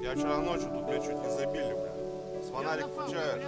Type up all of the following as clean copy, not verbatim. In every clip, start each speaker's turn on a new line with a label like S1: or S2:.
S1: Я вчера ночью тут, блядь, чуть не забили, блядь. С фонарик включают.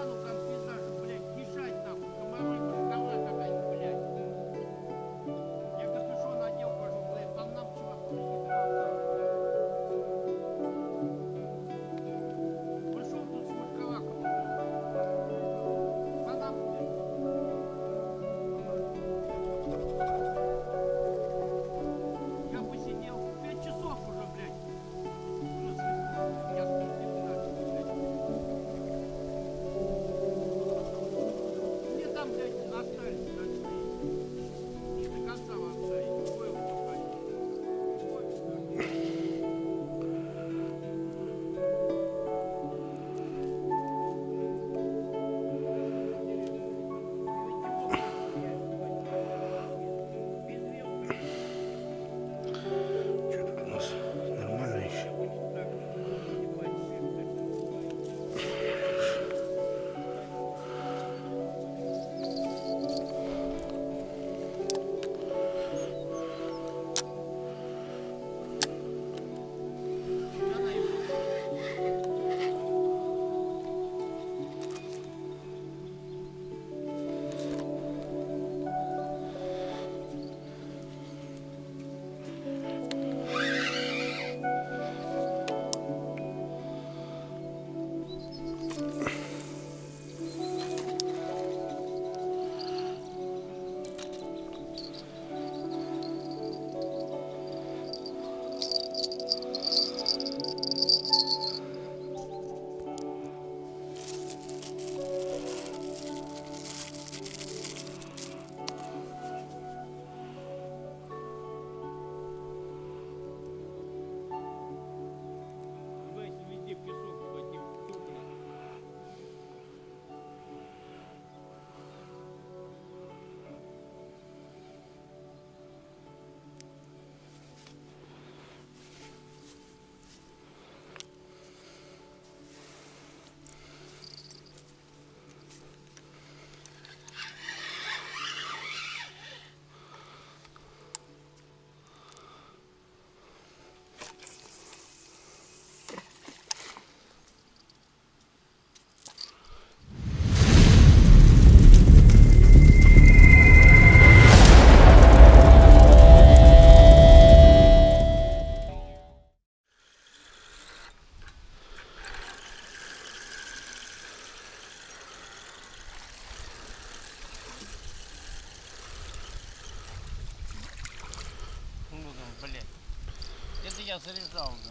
S2: Это я заряжал уже.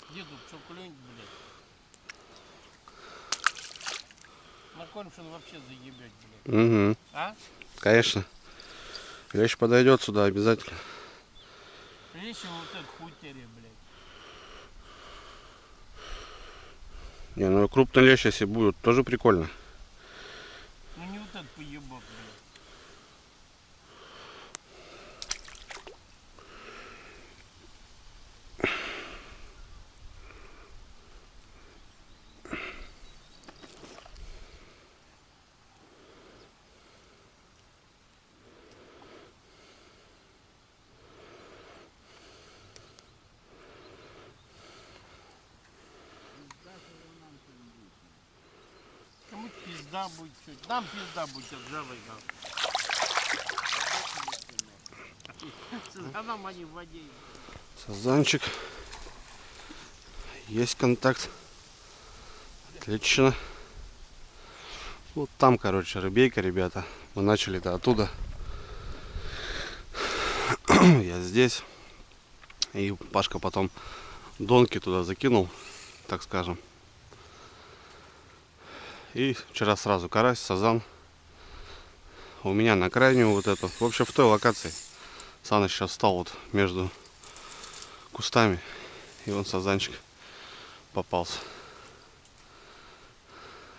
S2: Деду, что клюнет, блядь? На конюшен вообще заебет, блядь.
S1: Угу.
S2: А?
S1: Конечно. Лещ подойдет сюда обязательно.
S2: Лещи вот так хуйтере, блядь.
S1: Не, ну крупный лещ, если будет, тоже прикольно.
S2: Ну не вот этот поебок, блядь. пизда будет чуть. Нам пизда будет от жары. А нам они в воде.
S3: Сазанчик. Есть контакт. Отлично. Вот там, короче, рыбейка, ребята. Мы начали-то оттуда. Я здесь. И Пашка потом донки туда закинул, так скажем. И вчера сразу карась, сазан. У меня на крайнюю вот эту. В общем, в той локации. Саныч сейчас встал вот между кустами. И вон сазанчик попался.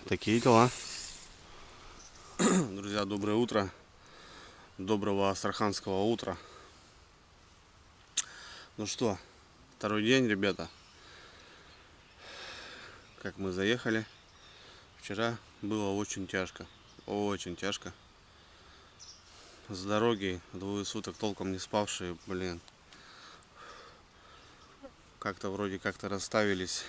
S3: Такие дела. Друзья, доброе утро. Доброго астраханского утра. Ну что, второй день, ребята. Как мы заехали. Вчера было очень тяжко. Очень тяжко. С дороги двое суток толком не спавшие, блин. Как-то вроде как-то расставились.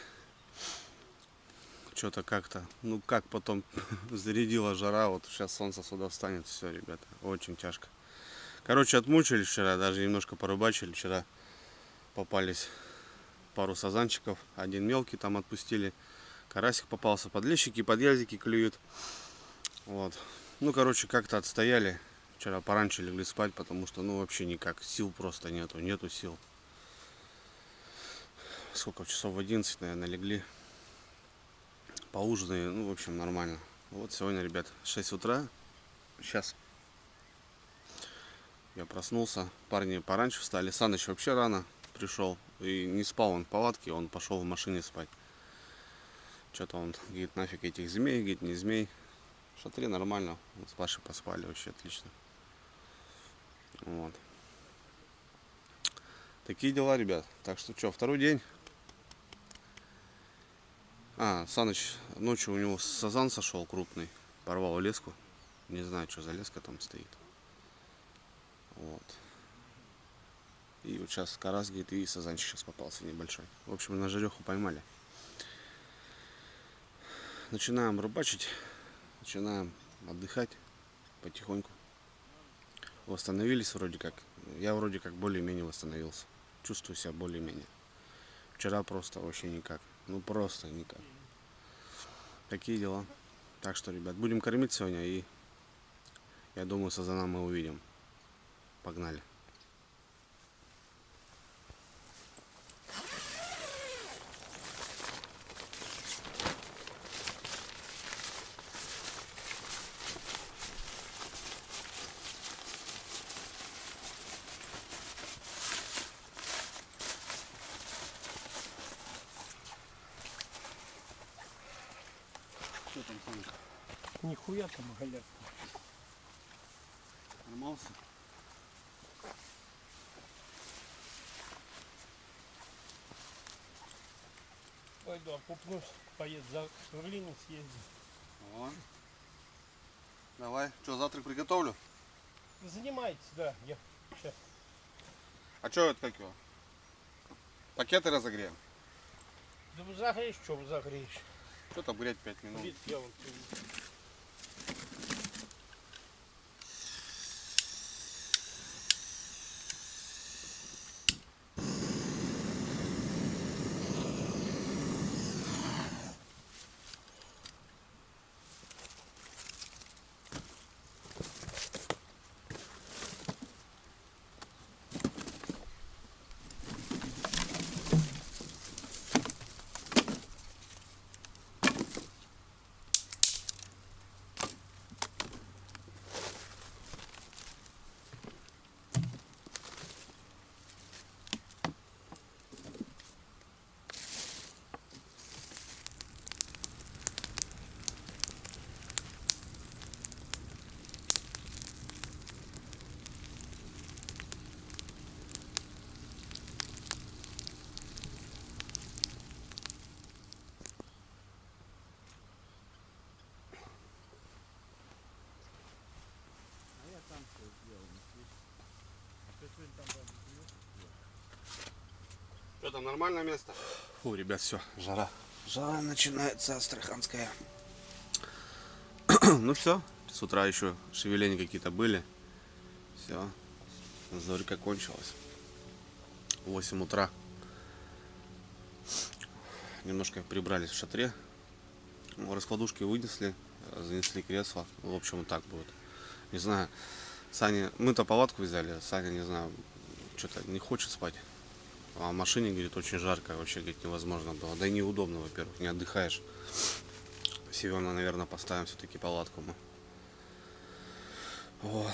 S3: Что-то как-то, ну как потом зарядила жара, вот сейчас солнце сюда встанет, все, ребята, очень тяжко. Короче, отмучились вчера, даже немножко порыбачили. Вчера попались пару сазанчиков, один мелкий там отпустили, карасик попался, подлещики, подъязики клюют. Вот. Ну, короче, как-то отстояли. Вчера пораньше легли спать, потому что, ну, вообще никак, сил просто нету сил. Сколько, часов в 11, наверное, легли. Поужинали, ну, в общем, нормально. Вот сегодня, ребят, 6 утра. Сейчас я проснулся. Парни пораньше встали. Саныч вообще рано пришел. И не спал он в палатке, он пошел в машине спать. Что-то он говорит, нафиг этих змей, говорит, не змей. В шатре нормально. Вот с Пашей поспали, вообще отлично. Вот. Такие дела, ребят. Так что что, второй день. Саныч, ночью у него сазан сошел крупный. Порвал леску. Не знаю, что за леска там стоит. Вот. И вот сейчас карась, говорит, и сазанчик сейчас попался небольшой. В общем, на жареху поймали. Начинаем рыбачить. Начинаем отдыхать потихоньку. Восстановились вроде как. Я вроде как более-менее восстановился. Чувствую себя более-менее. Вчера просто вообще никак. Ну просто никак. Такие дела. Так что, ребят, будем кормить сегодня. И я думаю, сазана мы увидим. Погнали. Что там, Саныч?
S2: Нихуя там галяк.
S3: Нормался?
S2: Пойду окупнусь, поеду за глину съездить.
S3: О. Давай, что, завтрак приготовлю?
S2: Занимайтесь, да, я сейчас.
S3: А что это как его? Пакеты разогреем?
S2: Да вы загреешь, что вы загреешь?
S3: Что-то греть 5 минут.
S2: Вид я вот.
S3: Что там, нормальное место? Фу, ребят, все, жара. Жара начинается астраханская. Ну все, с утра еще шевеления какие-то были. Все, зорька кончилась. 8 утра. Немножко прибрались в шатре. Раскладушки вынесли, занесли кресло. В общем, вот так будет. Не знаю, Саня, мы-то палатку взяли, Саня, не знаю, что-то не хочет спать. А в машине, говорит, очень жарко, вообще, говорит, невозможно было. Да и неудобно, во-первых, не отдыхаешь. Сегодня, наверное, поставим все-таки палатку мы. Вот.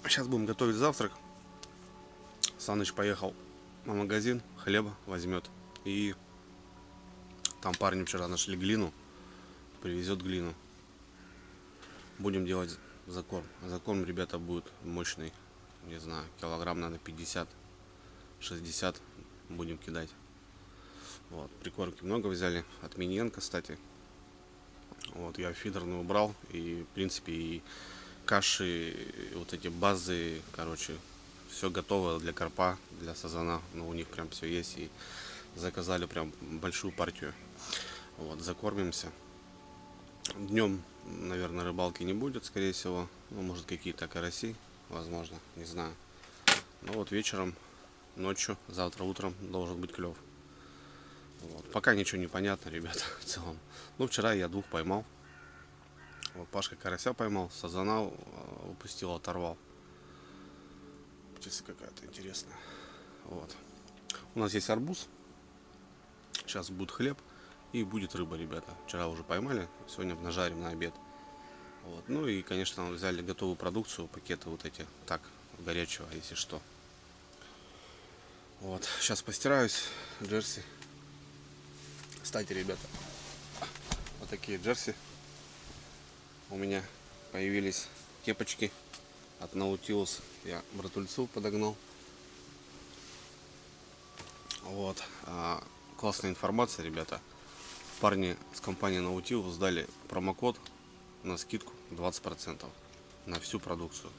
S3: Сейчас будем готовить завтрак. Саныч поехал в магазин, хлеба возьмет. И там парни вчера нашли глину. Привезет глину. Будем делать закорм. Закорм, ребята, будет мощный. Не знаю, килограмм, наверное, 50-60 будем кидать. Вот, прикормки много взяли. От Миньенко, кстати. Вот, я фидерный убрал. И, в принципе, и каши, и вот эти базы, короче, все готово для карпа, для сазана. Ну, у них прям все есть. И заказали прям большую партию. Вот, закормимся. Днем, наверное, рыбалки не будет, скорее всего. Ну, может, какие-то караси, возможно, не знаю. Но вот вечером, ночью, завтра утром должен быть клев. Вот. Пока ничего не понятно, ребята, в целом. Ну, вчера я 2 поймал. Вот Пашка карася поймал, сазана упустил, оторвал. Птица какая-то интересная. Вот. У нас есть арбуз. Сейчас будет хлеб и будет рыба, ребята. Вчера уже поймали, сегодня нажарим на обед. Вот. Ну и, конечно, взяли готовую продукцию, пакеты вот эти, так, горячего, если что. Вот. Сейчас постираюсь, джерси. Кстати, ребята, вот такие джерси у меня появились, кепочки от Nautilus. Я братульцу подогнал. Вот. Классная информация, ребята. Парни с компании Nautilus дали промокод на скидку 20% на всю продукцию.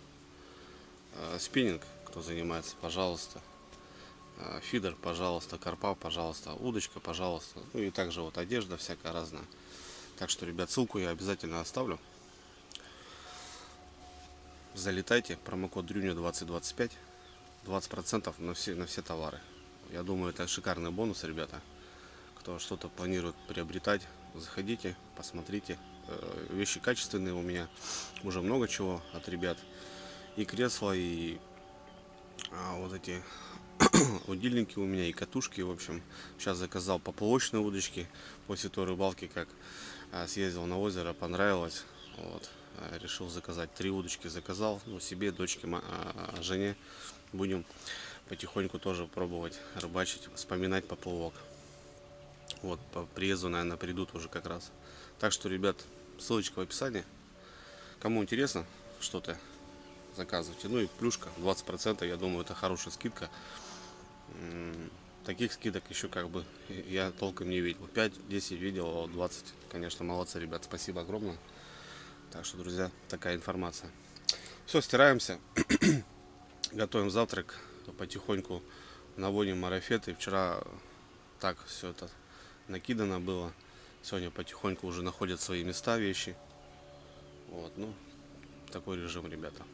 S3: Спиннинг, кто занимается, пожалуйста. Фидер, пожалуйста. Карпа, пожалуйста. Удочка, пожалуйста. Ну и также вот одежда всякая разная. Так что, ребят, ссылку я обязательно оставлю. Залетайте. Промокод Дрюня 2025. 20% на все товары. Я думаю, это шикарный бонус, ребята. Кто что-то планирует приобретать, заходите, посмотрите. Вещи качественные у меня. Уже много чего от ребят. И кресла, и вот эти удильники у меня, и катушки. В общем, сейчас заказал поплавочные удочки. После той рыбалки, как съездил на озеро, понравилось. Вот. Решил заказать 3 удочки. Заказал. Ну, себе, дочке, жене. Будем потихоньку тоже пробовать рыбачить, вспоминать поплавок. Вот, по приезду, наверное, придут уже как раз. Так что, ребят, ссылочка в описании. Кому интересно что-то, заказывайте. Ну и плюшка 20%, я думаю, это хорошая скидка. Таких скидок еще как бы я толком не видел. 5-10 видел, а 20, конечно, молодцы, ребят. Спасибо огромное. Так что, друзья, такая информация. Все, стираемся. Готовим завтрак. Потихоньку наводим марафеты. Вчера так все это накидано было. Сегодня потихоньку уже находят свои места вещи. Вот, ну, такой режим, ребята.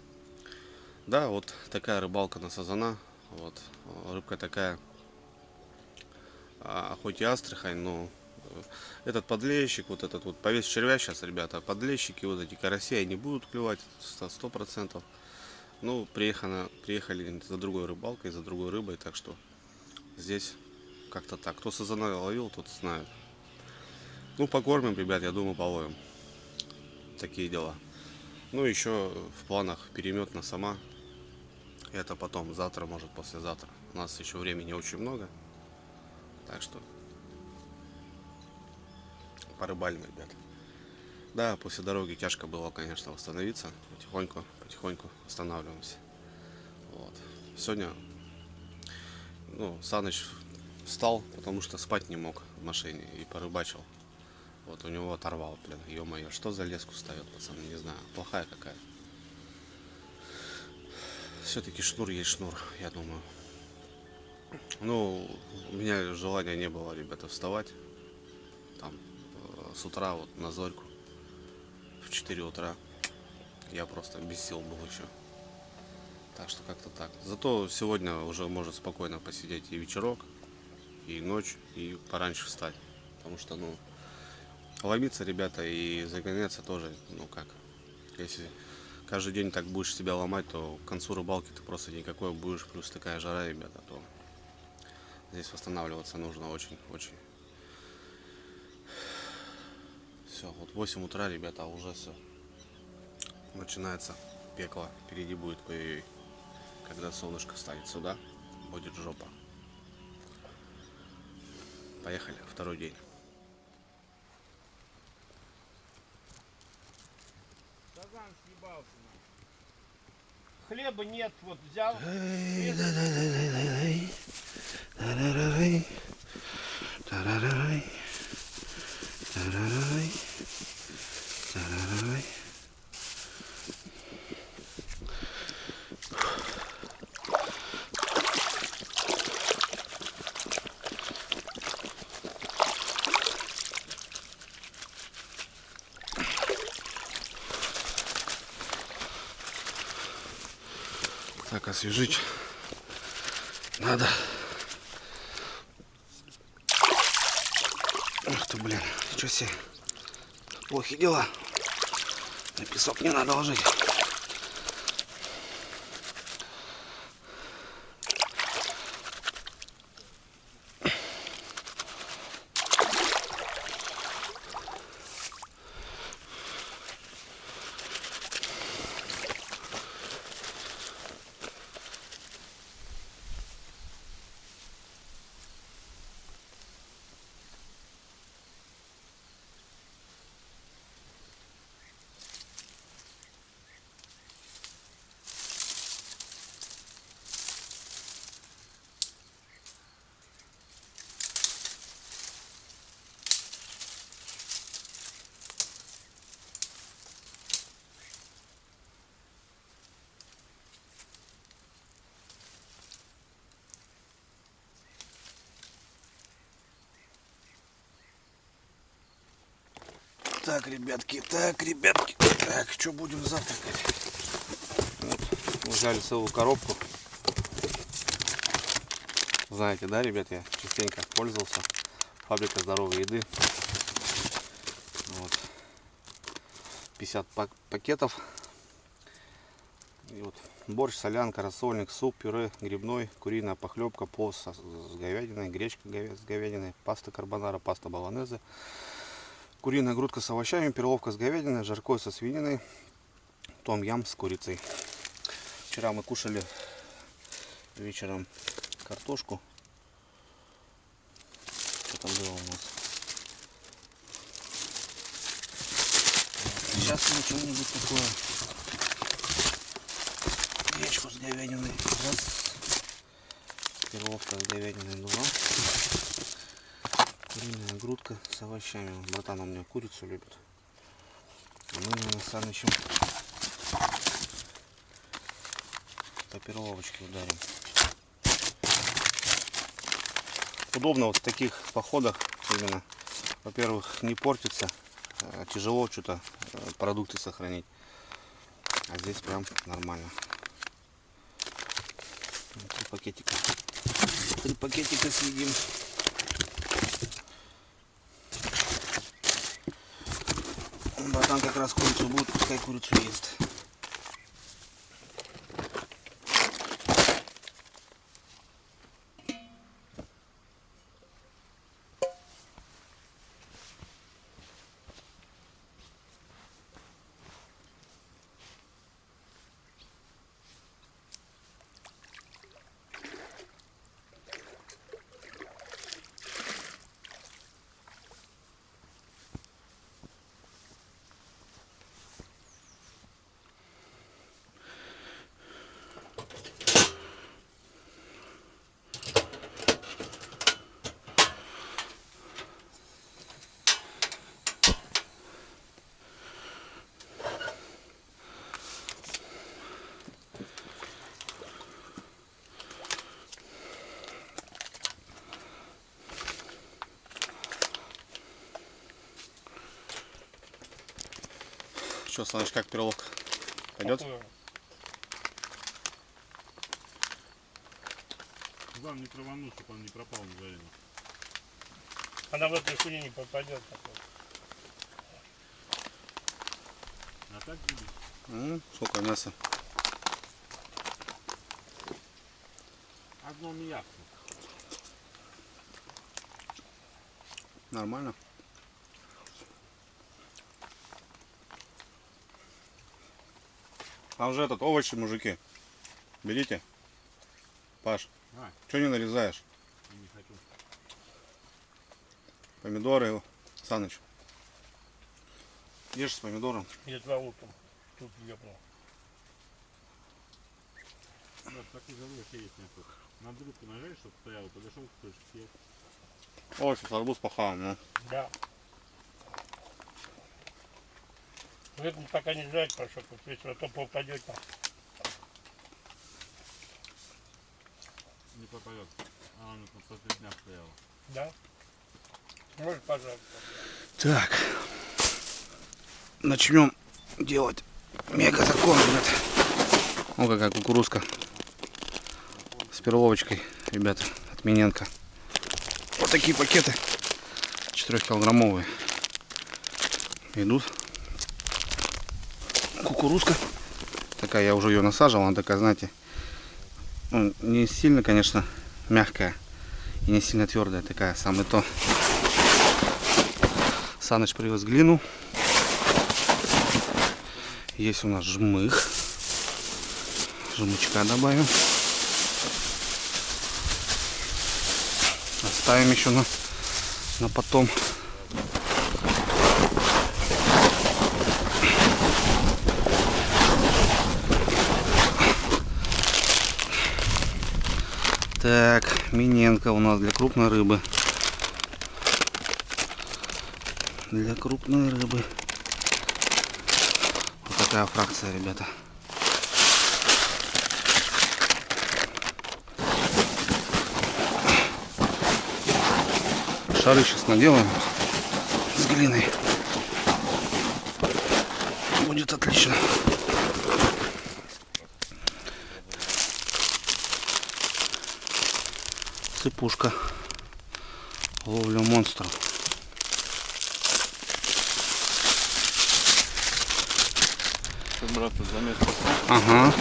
S3: Да, вот такая рыбалка на сазана. Вот, рыбка такая, хоть и Астрахань, но этот подлещик, вот этот вот повес червя сейчас, ребята, подлещики, вот эти караси, они будут клевать 100%. Ну, приехали за другой рыбалкой, за другой рыбой, так что здесь как-то так. Кто сазана ловил, тот знает. Ну, покормим, ребят, я думаю, половим. Такие дела. Ну, еще в планах перемет на сама. Это потом, завтра, может, послезавтра. У нас еще времени очень много. Так что порыбалим, ребят. Да, после дороги тяжко было, конечно, восстановиться. Потихоньку восстанавливаемся. Вот. Сегодня, ну, Саныч встал, потому что спать не мог в машине и порыбачил. Вот у него оторвал, блин, ё-моё, что за леску ставят, пацаны, не знаю, плохая какая. Все-таки шнур есть шнур, я думаю. Ну, у меня желания не было, ребята, вставать там с утра вот на зорьку. 4 утра. Я просто без сил был еще. Так что как-то так. Зато сегодня уже может спокойно посидеть и вечерок, и ночь, и пораньше встать. Потому что, ну, ломиться, ребята, и загоняться тоже, ну как. Если каждый день так будешь себя ломать, то к концу рыбалки ты просто никакой будешь. Плюс такая жара, ребята, то здесь восстанавливаться нужно очень-очень. Все, вот 8 утра, ребята, а уже все. Начинается пекло. Впереди будет, ой-ой-ой. Когда солнышко встанет сюда, будет жопа. Поехали, второй день.
S2: Сазан съебался. Хлеба нет, вот взял.
S3: Так, освежить надо. Ах ты, блин, ничего себе. Плохие дела. На песок не надо ложить. Так, ребятки, так, что будем завтракать? Вот, взяли целую коробку. Знаете, да, ребят, я частенько пользовался. Фабрика здоровой еды. Вот. 50 пакетов. И вот борщ, солянка, рассольник, суп, пюре, грибной, куриная похлебка, плов с говядиной, гречка с говядиной, паста карбонара, паста болонезе, куриная грудка с овощами, перловка с говядиной, жаркое со свининой, том-ям с курицей. Вчера мы кушали вечером картошку. Что там было у нас? Сейчас мы что-нибудь такое. Гречку с говядиной. Раз. Перловка с говядиной. Два. Куриная грудка с овощами. Братан у меня курицу любит. А мы, наверное, с Санычем по перловочке ударим. Удобно вот в таких походах именно. Во-первых, не портится. Тяжело что-то продукты сохранить. А здесь прям нормально. 3 пакетика. 3 пакетика съедим. Братан как раз курицу будет, пускай курицу ест. Что, Саныч, как перловка? Пойдет?
S1: Главное не травануть, чтобы он не пропал на жареный.
S2: Она в этой хуйне не попадет.
S1: А так любишь?
S3: Сколько мяса?
S1: Одно мясо.
S3: Нормально. А уже этот овощи, мужики. Берите. Паш,
S1: А,
S3: что не нарезаешь?
S1: я не хочу.
S3: Помидоры, Саныч. Ешь с помидором.
S2: Я два луком. Тут ёбнул.
S1: Да, такой головой сидеть не охота. Надо руку нажать, чтобы стоял, подошел, кто-то съел.
S3: Ой, сейчас арбуз похаваем, ну.
S2: Да. Вы пока не ждать, прошу, а то попадет там.
S1: Не попадет. А она там по 3 дня стояла.
S2: Да? Может, пожалуйста.
S3: Так. Начнем делать мега закон, ребят. О, какая кукурузка. С перловочкой, ребята, от Миненко. Вот такие пакеты. 4-килограммовые. Идут. Кукурузка. Такая, я уже ее насаживал. Она такая, знаете, ну, не сильно, конечно, мягкая. И не сильно твердая. Такая, самое то. Саныч привез глину. Есть у нас жмых. Жмычка добавим. Оставим еще на потом. Так, Миненко у нас для крупной рыбы. Для крупной рыбы. Вот такая фракция, ребята. Шары сейчас наделаем с глиной. Будет отлично. Цепушка. Ловлю монстров.
S1: Что, брат, тут замес.
S3: Ага.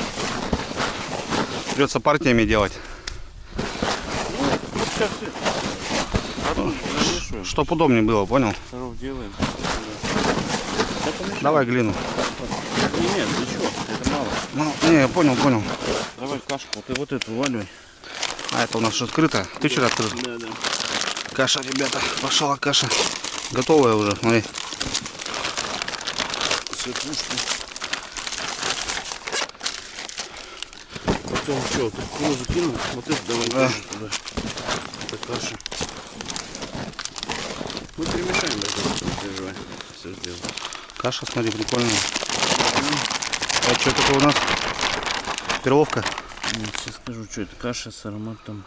S3: Придется партиями делать.
S1: Вот сейчас замешиваем.
S3: Чтоб удобнее было, понял?
S1: Коров делаем.
S3: Давай глину.
S1: Нет, ты что? Это мало.
S3: Ну, не, я понял.
S1: Давай кашку. Ты вот эту валяй.
S3: А это у нас что, открыто? Ты вчера открыл?
S1: Да.
S3: Каша, ребята. Пошла каша. Готовая уже, смотри.
S1: Цепушку. Потом что, кукурузу кинул? Вот это давай
S3: Да.
S1: туда. Это каша. Мы перемешаем, не переживай. Все сделаем.
S3: Каша, смотри, прикольная. А что такое у нас? Перловка?
S1: Нет, сейчас скажу, что это каша с ароматом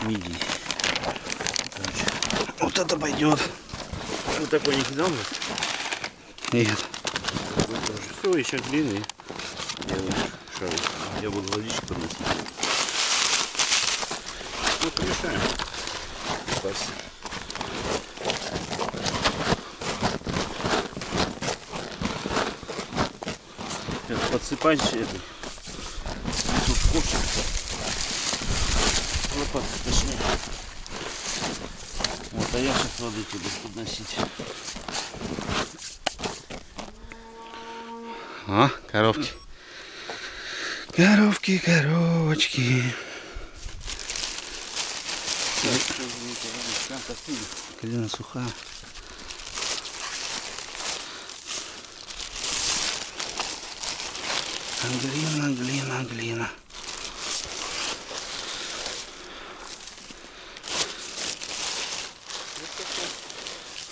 S1: мидии. Короче.
S3: Вот это пойдет.
S1: Вот такой не кидал, блядь?
S3: Нет.
S1: Все, еще глины. Делаешь шары. Я буду водичку подносить. Ну, помешаем. Спасибо. Сейчас подсыпать этой. Тут кофе. Лопатка, точнее. Вот, а я сейчас воды тебе подносить.
S3: А, коровки. Коровки, коровочки. Глина сухая. Глина.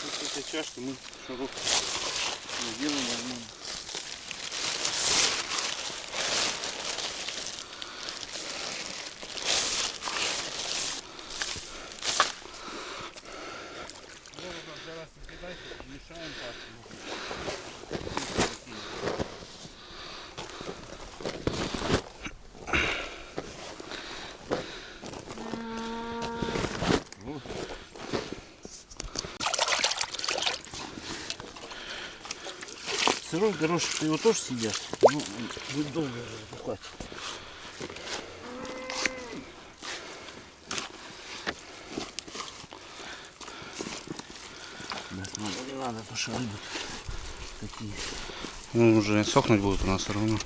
S1: Вот этой чашки мы шаров сделаем нормально. Мешаем пасту. горошек его тоже съедят. Ну, будет долго бухать. Да, не надо, потому что рыбы такие.
S3: Ну, уже сохнуть будут у нас все равно.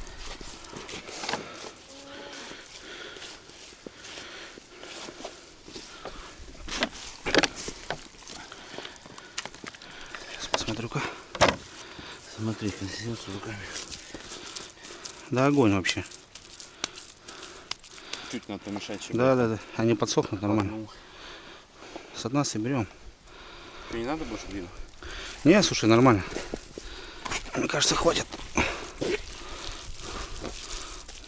S3: Сейчас посмотрю-ка.
S1: Смотри, консистенцию руками.
S3: Да, огонь вообще.
S2: Чуть надо помешать.
S3: Да. Они подсохнут нормально. С дна соберем.
S2: Не надо больше глину?
S3: Не, слушай, нормально. Мне кажется, хватит.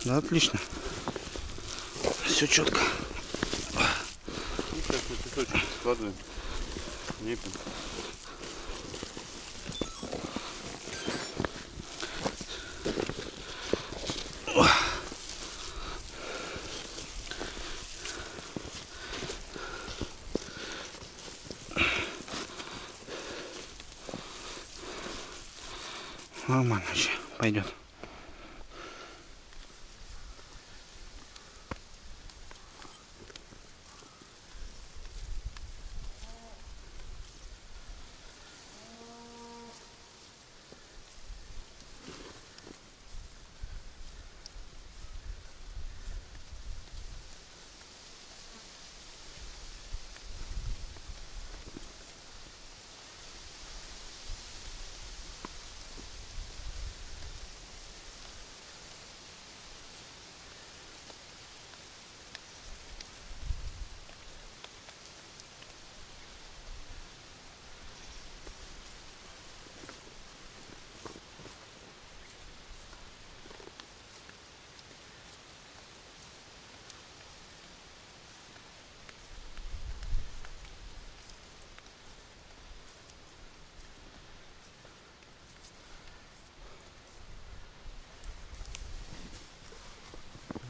S3: Да, отлично. Все четко.
S2: Ну, сейчас мы песочек складываем. Лепим.
S3: Нормально вообще. Пойдет.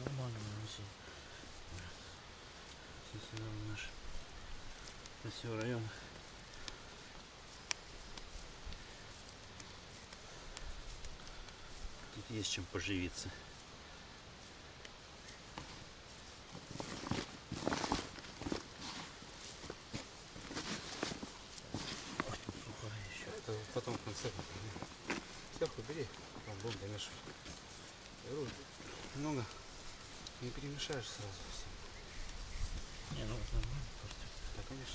S1: Нормально, вообще. Здесь наш красивый район. Тут есть чем поживиться. Ой, тут сухая еще.
S3: Это потом в конце. Сверху бери, потом будем домешивать. Беру много. Не перемешаешь сразу все.
S1: Не, ну нормально просто.
S3: Да, конечно.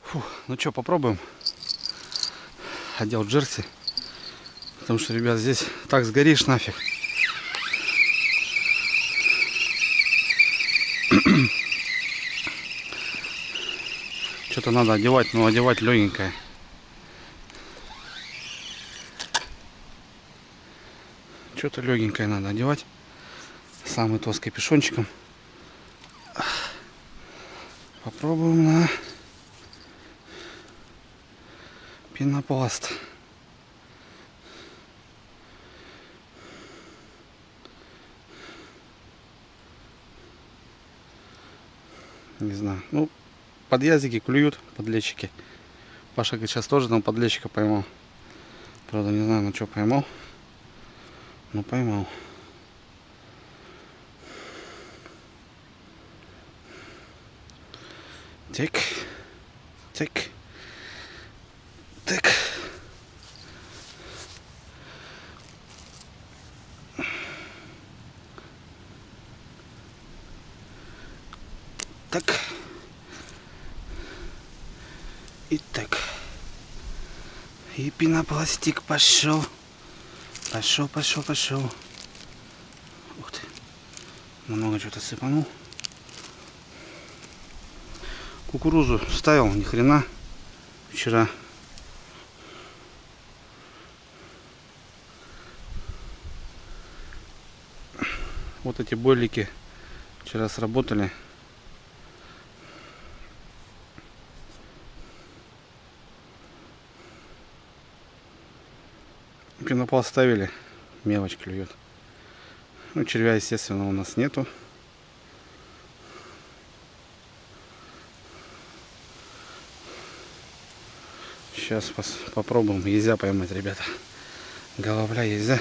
S3: Фу, ну что, попробуем. Одел джерси. Потому что, ребят, здесь так сгоришь нафиг. Что-то надо одевать, но одевать легенькое. Что-то легенькое надо одевать. Самый то с капюшончиком. Попробуем на пенопласт. Не знаю. Ну, подъязики клюют, подлещики. Паша говорит, сейчас тоже там подлещика поймал. Правда, не знаю, на что поймал. Но поймал. Так. Так. Так. Так. И так. И пенопластик пошел. Пошел, пошел, пошел. Ух ты. Много что-то сыпанул. Кукурузу ставил, ни хрена. Вчера. Вот эти бойлики вчера сработали. Пенопласт ставили, мелочь клюет. Ну, червя, естественно, у нас нету. Сейчас попробуем езя поймать, ребята. Головля езя.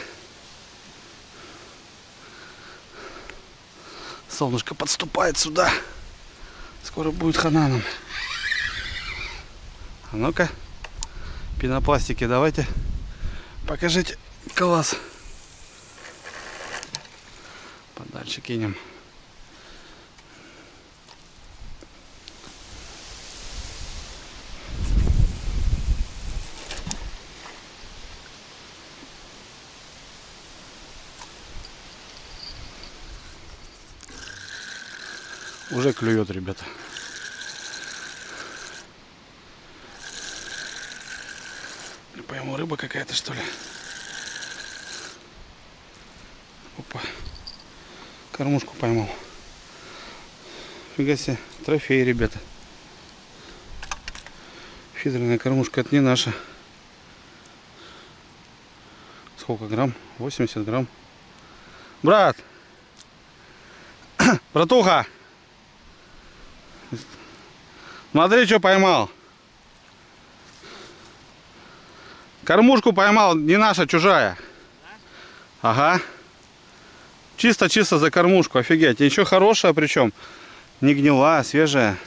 S3: Солнышко подступает сюда. Скоро будет хана нам. А ну-ка, пенопластики давайте. Покажите класс. Подальше кинем. Уже клюет, ребята. Не пойму, рыба какая-то, что ли? Опа. Кормушку поймал. Фига себе. Трофей, ребята. Фидерная кормушка, это не наша. Сколько грамм? 80 грамм. Брат! Братуха! Смотри, что поймал. Кормушку поймал, не наша, чужая. Ага. Чисто-чисто за кормушку, офигеть. И еще хорошая, причем. Не гнилая, свежая.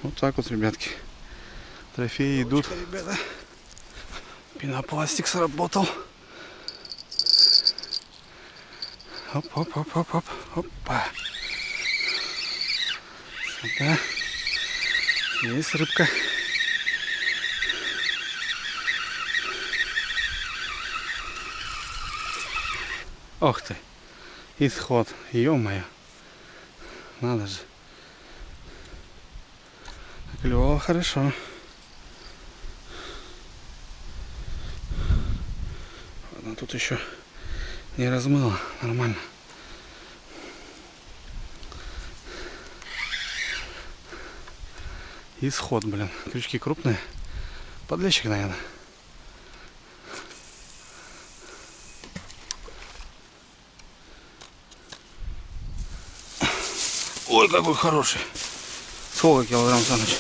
S3: Вот так вот, ребятки. Трофеи идут. Ребята. Пенопластик сработал. Оп-оп-оп-оп-оп. Опа. Да. Есть рыбка. Ох ты. Исход. Ё-моё. Надо же. Клёво, хорошо. Ладно, тут еще не размыло. Нормально. Исход, блин. Крючки крупные. Подлещик, наверное. Ой, какой хороший. Сколько килограмм за ночь?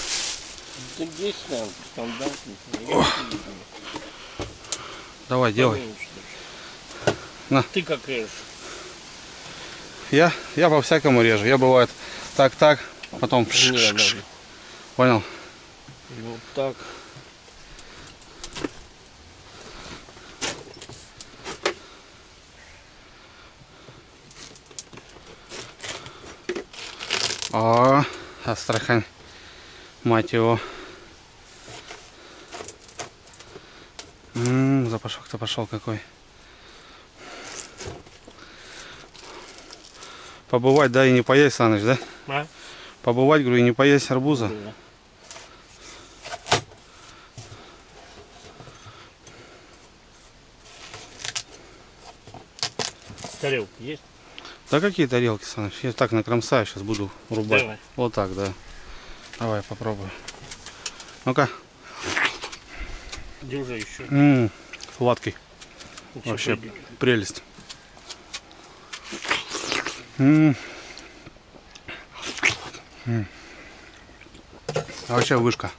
S2: 10 там, стандартный.
S3: Давай, делай. На.
S2: Ты как режешь?
S3: Я по-всякому режу. Я бывает так, потом
S2: Не,
S3: понял?
S2: вот так.
S3: О, Астрахань, мать его. Запашок-то пошел какой. Побывать, да, и не поесть, Саныч, да?
S2: А?
S3: Побывать, говорю, и не поесть арбуза.
S2: Да. Тарелка есть?
S3: Да какие тарелки, Саныч? Я так накромсаю, сейчас буду рубать.
S2: Давай.
S3: Вот так, да. Давай, попробую. Ну-ка.
S2: Где уже еще?
S3: Сладкий.
S2: Еще
S3: Вообще
S2: пойдет.
S3: прелесть. А вообще вышка.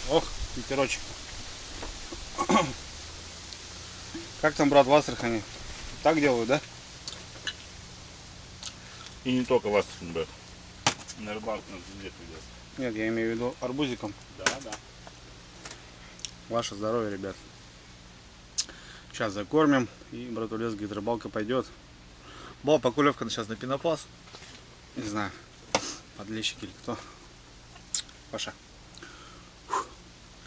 S3: Ох, ветерочек. Как там, брат, в Астрахани? Так делают, да?
S2: И не только вас, ребят. На рыбалку нас везде придется.
S3: Нет, я имею в виду арбузиком.
S2: Да, да.
S3: Ваше здоровье, ребят. Сейчас закормим. И братулес говорит, рыбалка пойдет.
S4: Была покулевка сейчас на пенопласт.
S3: Не знаю, подлещик или кто. Паша.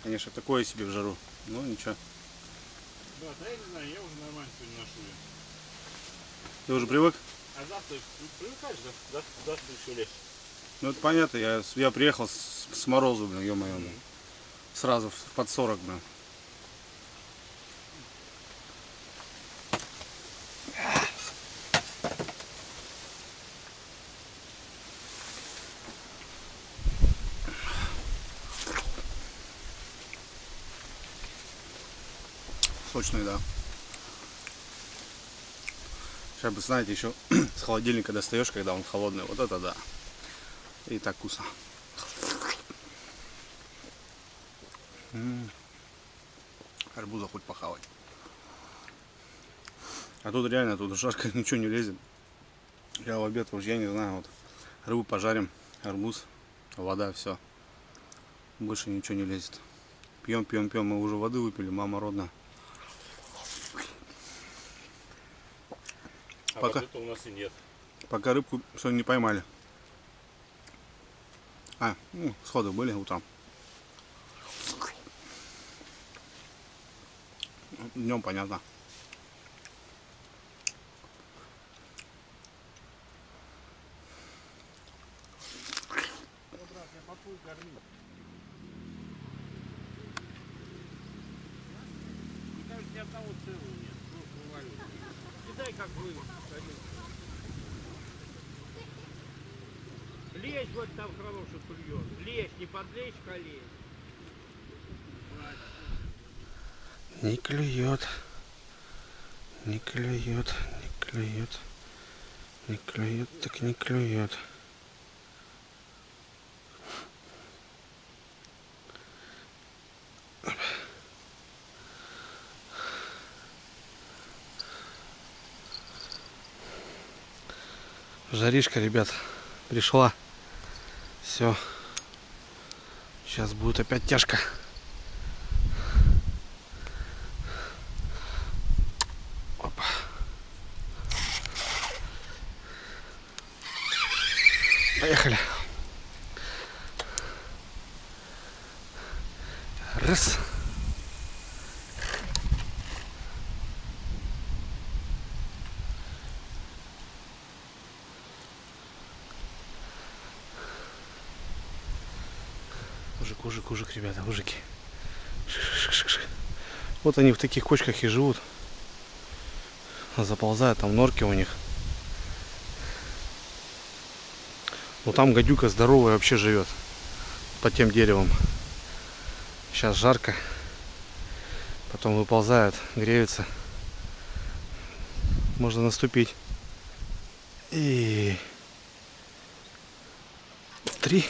S3: Конечно, такое себе в жару. Ну ничего.
S2: Да, да я не знаю, я уже нормально сегодня ношу ее.
S3: Ты уже привык?
S2: А завтра привыкаешь, завтра еще легче.
S3: Ну это понятно, я приехал с морозу, блин, ё-моё. Сразу под 40, блин. Сочный, да. Сейчас бы, знаете, еще с холодильника достаешь, когда он холодный. Вот это да. И так вкусно. Арбуза хоть похавать. А тут реально, тут жарко, ничего не лезет. Я в обед уже, я не знаю, вот рыбу пожарим, арбуз, вода, все. Больше ничего не лезет. Пьем, пьем, пьем. Мы уже воды выпили, мама родная.
S2: А
S3: Пока.
S2: воды-то у нас и нет.
S3: Пока рыбку сегодня не поймали. Ну, сходы были утром. Днем понятно.
S2: Мне кажется, ни одного целого нет. Кидай как вы. Лезь вот там хороший клюет. Лезь, не подлезь, а лезь.
S3: Не клюет. Не клюет, не клюет. Не клюет, так не клюет. Жаришка, ребят, пришла. Все. Сейчас будет опять тяжко. Опа. Поехали. Раз. Ужик, ребята, ужики. Вот они в таких кочках и живут. Заползают, там норки у них. Ну там гадюка здоровая вообще живет. Под тем деревом. Сейчас жарко. Потом выползают, греются. Можно наступить. И 3.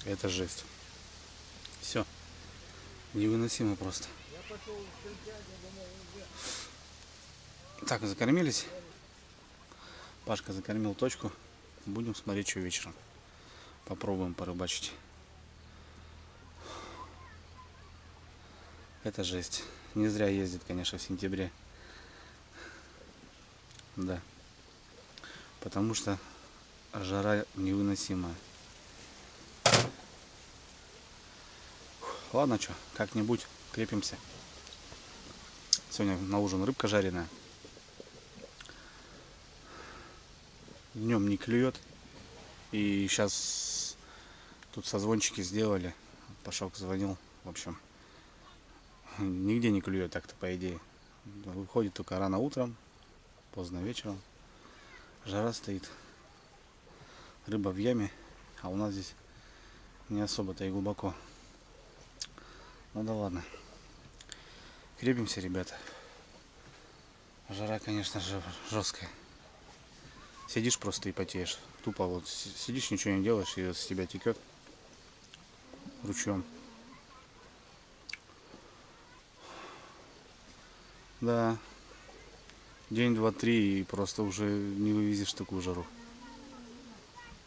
S3: Это жесть. Все. Невыносимо просто. Так, закормились. Пашка закормил точку. Будем смотреть, что вечером. Попробуем порыбачить. Это жесть. Не зря ездит, конечно, в сентябре. Да. Потому что жара невыносимая. Ладно, что, как-нибудь крепимся. Сегодня на ужин рыбка жареная. Днем не клюет. И сейчас тут созвончики сделали. Пашок звонил. В общем, нигде не клюет так-то, по идее. Выходит только рано утром, поздно вечером. Жара стоит. Рыба в яме. А у нас здесь не особо-то и глубоко.
S1: Ну да ладно. Крепимся, ребята. Жара, конечно же, жесткая. Сидишь просто и потеешь. Тупо вот сидишь, ничего не делаешь, и с тебя текет ручьем. Да. День, два, три, и просто уже не вывезешь такую жару.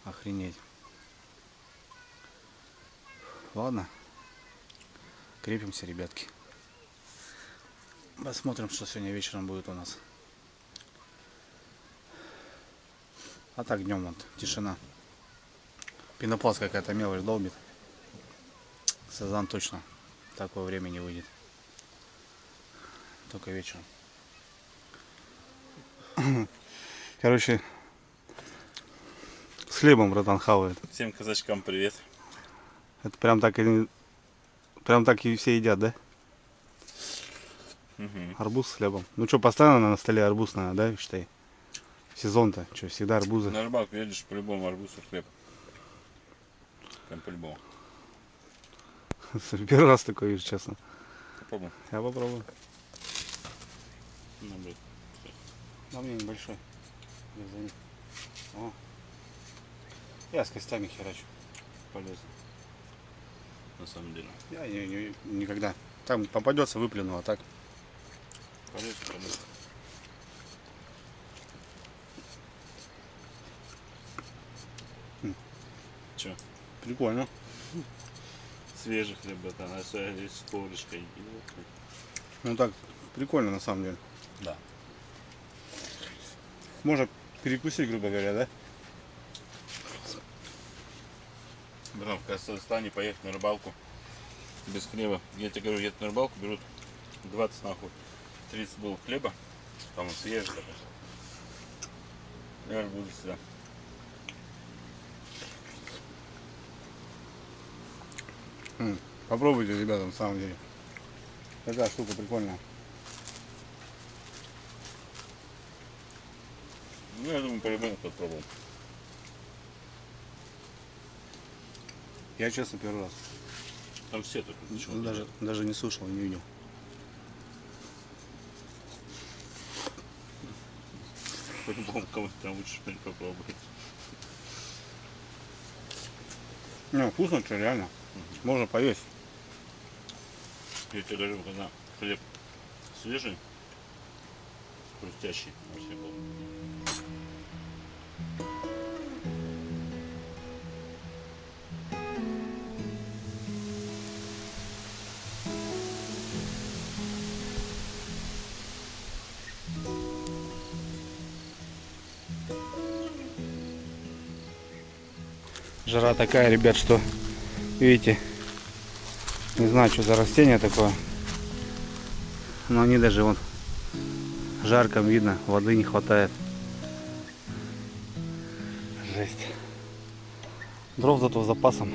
S1: Охренеть. Ладно. Крепимся, ребятки. Посмотрим, что сегодня вечером будет у нас. А так днем вот тишина. Пенопласт какая-то мелочь долбит. Сазан точно такое время не выйдет. Только вечером. Короче, с хлебом братан хавает.
S3: Всем казачкам привет.
S1: Это прям так и все едят, да? Арбуз с хлебом. Ну что, постоянно на столе арбуз, наверное, да, считай? Сезон-то, что, всегда арбузы.
S3: На рыбалку едешь, по-любому арбуз и хлеб. Прям по-любому.
S1: Первый раз такое вижу, честно.
S3: Попробуй.
S1: Я попробую.
S3: Ну, блин.
S1: Но мне небольшой. О. Я с костями херачу. Полезно.
S3: На самом деле.
S1: Я никогда. Там попадется, выплюну, а так.
S3: Полезно, полезно. Че?
S1: Прикольно.
S3: Свежий хлеб, братан, а с корочкой.
S1: Ну так, прикольно на самом деле.
S3: Да.
S1: Можно перекусить, грубо говоря, да?
S3: Братан, в Казахстане поехать на рыбалку без хлеба. Я тебе говорю, едут на рыбалку, берут 20 нахуй. 30 был хлеба, там он свежий такой. Я буду сюда.
S1: Попробуйте, ребята, на самом деле. Такая штука прикольная.
S3: Ну, я думаю, по-любому кто-то пробовал.
S1: Я, честно, первый раз.
S3: Там все тут ничего.
S1: Даже не слышал, не видел.
S3: По-любому кому-то там лучше что-нибудь попробовать.
S1: Не, вкусно, что, реально. Можно поесть.
S3: Я тебе говорю, когда хлеб свежий, хрустящий вообще был.
S1: Жара такая, ребят, что, видите, не знаю, что за растение такое. Но они даже вон жарко видно, воды не хватает. Жесть. Дров зато с запасом.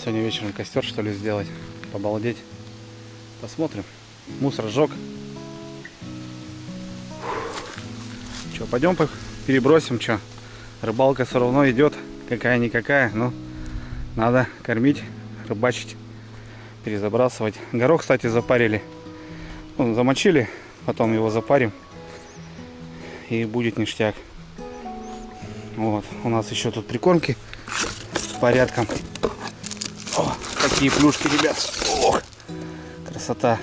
S1: Сегодня вечером костер, что ли, сделать. Побалдеть. Посмотрим. Мусор сжег. Че, пойдем перебросим, что? Рыбалка все равно идет, какая-никакая, но надо кормить, рыбачить, перезабрасывать. Горох, кстати, запарили. Ну, замочили, потом его запарим, и будет ништяк. Вот, у нас еще тут прикормки порядком. О, какие плюшки, ребят. Ох, красота.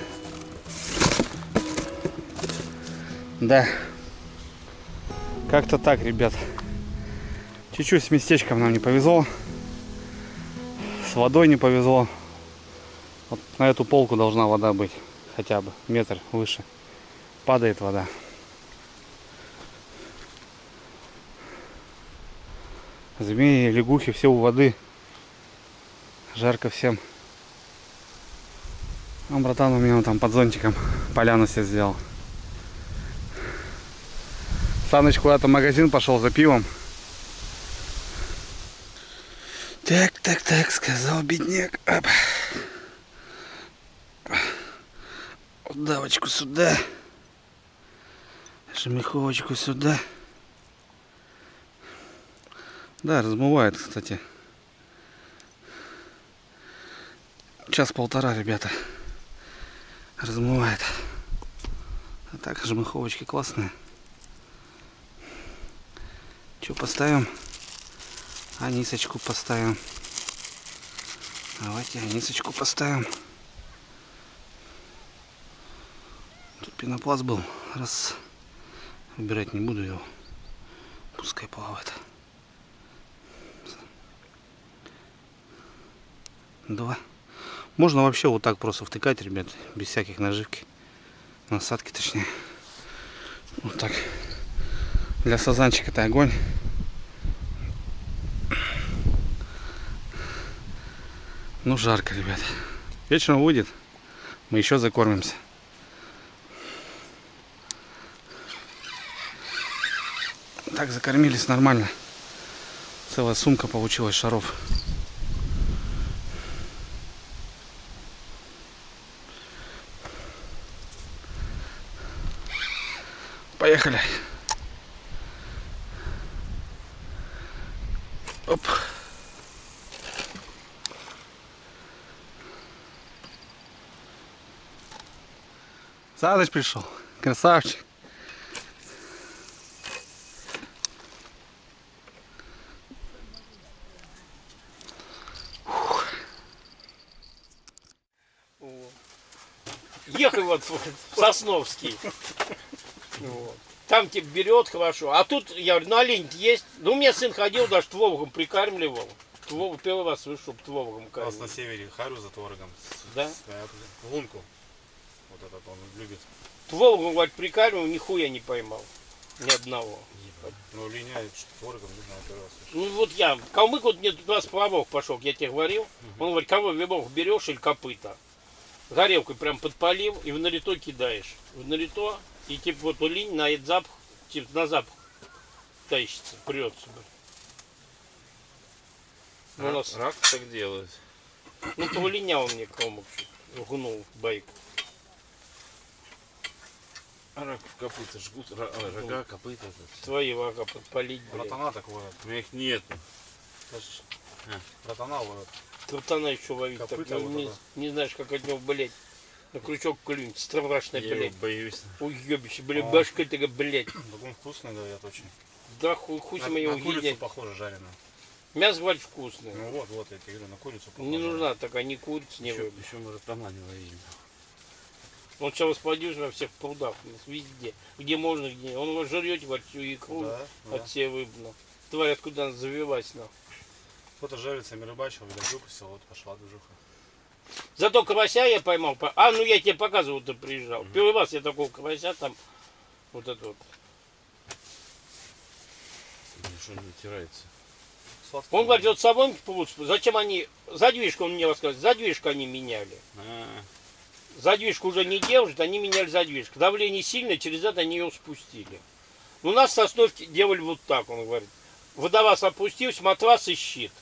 S1: Да, как-то так, ребят. Чуть-чуть с местечком нам не повезло. С водой не повезло. Вот на эту полку должна вода быть. Хотя бы метр выше. Падает вода. Змеи, лягухи, все у воды. Жарко всем. А братан у меня там под зонтиком поляну себе сделал. Саныч куда-то в магазин пошел за пивом. Так, сказал бедняк. Оп. Удавочку сюда. Шемиховочку сюда. Да, размывает, кстати. час-полтора, ребята. Размывает. А так жмыховочки классные. Что поставим? Анисочку поставим. Давайте анисочку поставим. Тут пенопласт был. Раз. Выбирать не буду его. Пускай плавает. 2. Можно вообще вот так просто втыкать, ребят, без всяких наживки. Насадки точнее. Вот так. Для сазанчика это огонь. Ну жарко, ребят. Вечером выйдет. Мы еще закормимся. Так закормились нормально. Целая сумка получилась шаров. Поехали. Оп. Саныч пришел. Красавчик.
S2: Ехай вот в Сосновский. Вот. Там тебе берет хорошо. А тут, я говорю, ну олень есть. Ну у меня сын ходил, даже творогом прикармливал. Первый раз слышу, творогом
S3: У нас
S2: кормил.
S3: на севере харю за творогом.
S2: Да?
S3: Лунку. Вот этот он любит.
S2: Творогом, говорит, прикармливал, нихуя не поймал. Ни одного.
S3: Ну линяет творогом, не знаю, первый раз слышу.
S2: Ну вот я, калмык вот мне тут раз плавок пошел, я тебе говорил. Он говорит, кого веревок берешь или копыта. Горелкой прям подпалил и в налито кидаешь. В налито, и типа вот улинь на этот запах, типа на запах тащится, прется. Ну, у нас,
S3: Рак так делает.
S2: ну то улинял мне калмык, гнул байку.
S3: А рак в копыта жгут, рога, копыта.
S2: Свои вага подпалить, блядь.
S3: Ротана так вот, у меня их нет. Ротана вот.
S2: Крутана еще ловить
S3: Копыта
S2: так,
S3: вот это.
S2: не знаешь, как от него, блядь. На крючок клюнуть, страшно,
S3: Я
S2: блядь.
S3: боюсь.
S2: Уебище, блядь, башка такая, блядь.
S3: Так он вкусный, говорят, очень.
S2: Да хуй мы его
S3: На курицу
S2: едим.
S3: похоже жареное.
S2: Мясо, говорит, вкусное.
S3: Ну вот, я тебе говорю, на курицу похоже.
S2: Не нужна такая, ни курица, ни
S3: Еще,
S2: рыба.
S3: еще мы ротана не ловили.
S2: Он сейчас воспродюжит во всех прудах, везде. Где можно, где нет. Он его жрет, говорит, всю икру
S3: Да.
S2: от всей рыбы. Тварь откуда она завелась, на.
S3: Кто-то жарится, рыбачил, видать, выпустил, вот пошла движуха.
S2: Зато карася я поймал. А, ну я тебе показывал, ты приезжал. Первый раз я такого карася там, вот это вот.
S3: Ничего не утирается.
S2: Он говорит, вот соломки получится. Зачем они, задвижку, он мне рассказывает, задвижку они меняли. Задвижку уже не держит, они меняли задвижку. Давление сильное, через это они ее спустили. У нас в Сосновке делали вот так, он говорит. Водолаз опустился, матрас и щит.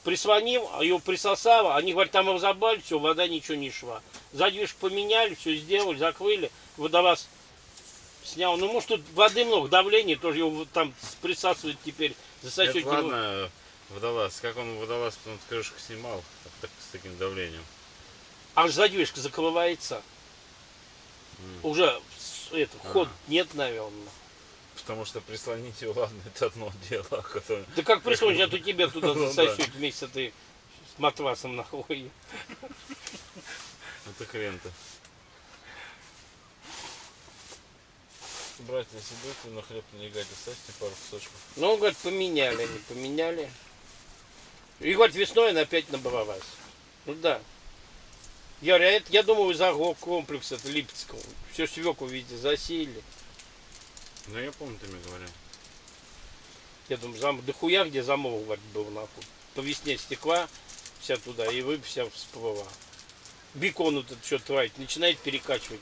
S2: Прислонил, его присосало, они, говорят, там разобрали, все, вода ничего не шла. Задвижку поменяли, все сделали, закрыли, водолаз снял. Ну, может, тут воды много, давление, тоже его там присасывает теперь, засосет
S3: Это
S2: его.
S3: ладно, водолаз. Как он водолаз потом крышку снимал с таким давлением?
S2: Аж задвижка закрывается. Уже ход нет, наверное.
S3: Потому что прислонить его, ладно, это одно дело. А потом...
S2: Да как прислонить, а то тебе туда
S3: Ну,
S2: засосет вместе ты с матрасом нахуй.
S3: Это хрен-то. Братья, если будете на хлеб налегать, оставьте пару кусочков.
S2: Ну, он говорит, поменяли они, поменяли. И говорит, весной она опять набралась. Ну да. Я говорю, а это, я думаю, из агрокомплекса это Липецкого. Все свеклу, видите, засеяли.
S3: Ну, я помню, ты мне говорил.
S2: Я думаю, дохуя где замок, говорит, был нахуй. По весне стекла вся туда, и рыба вся всплыла. Бекон вот этот что творит, начинает перекачивать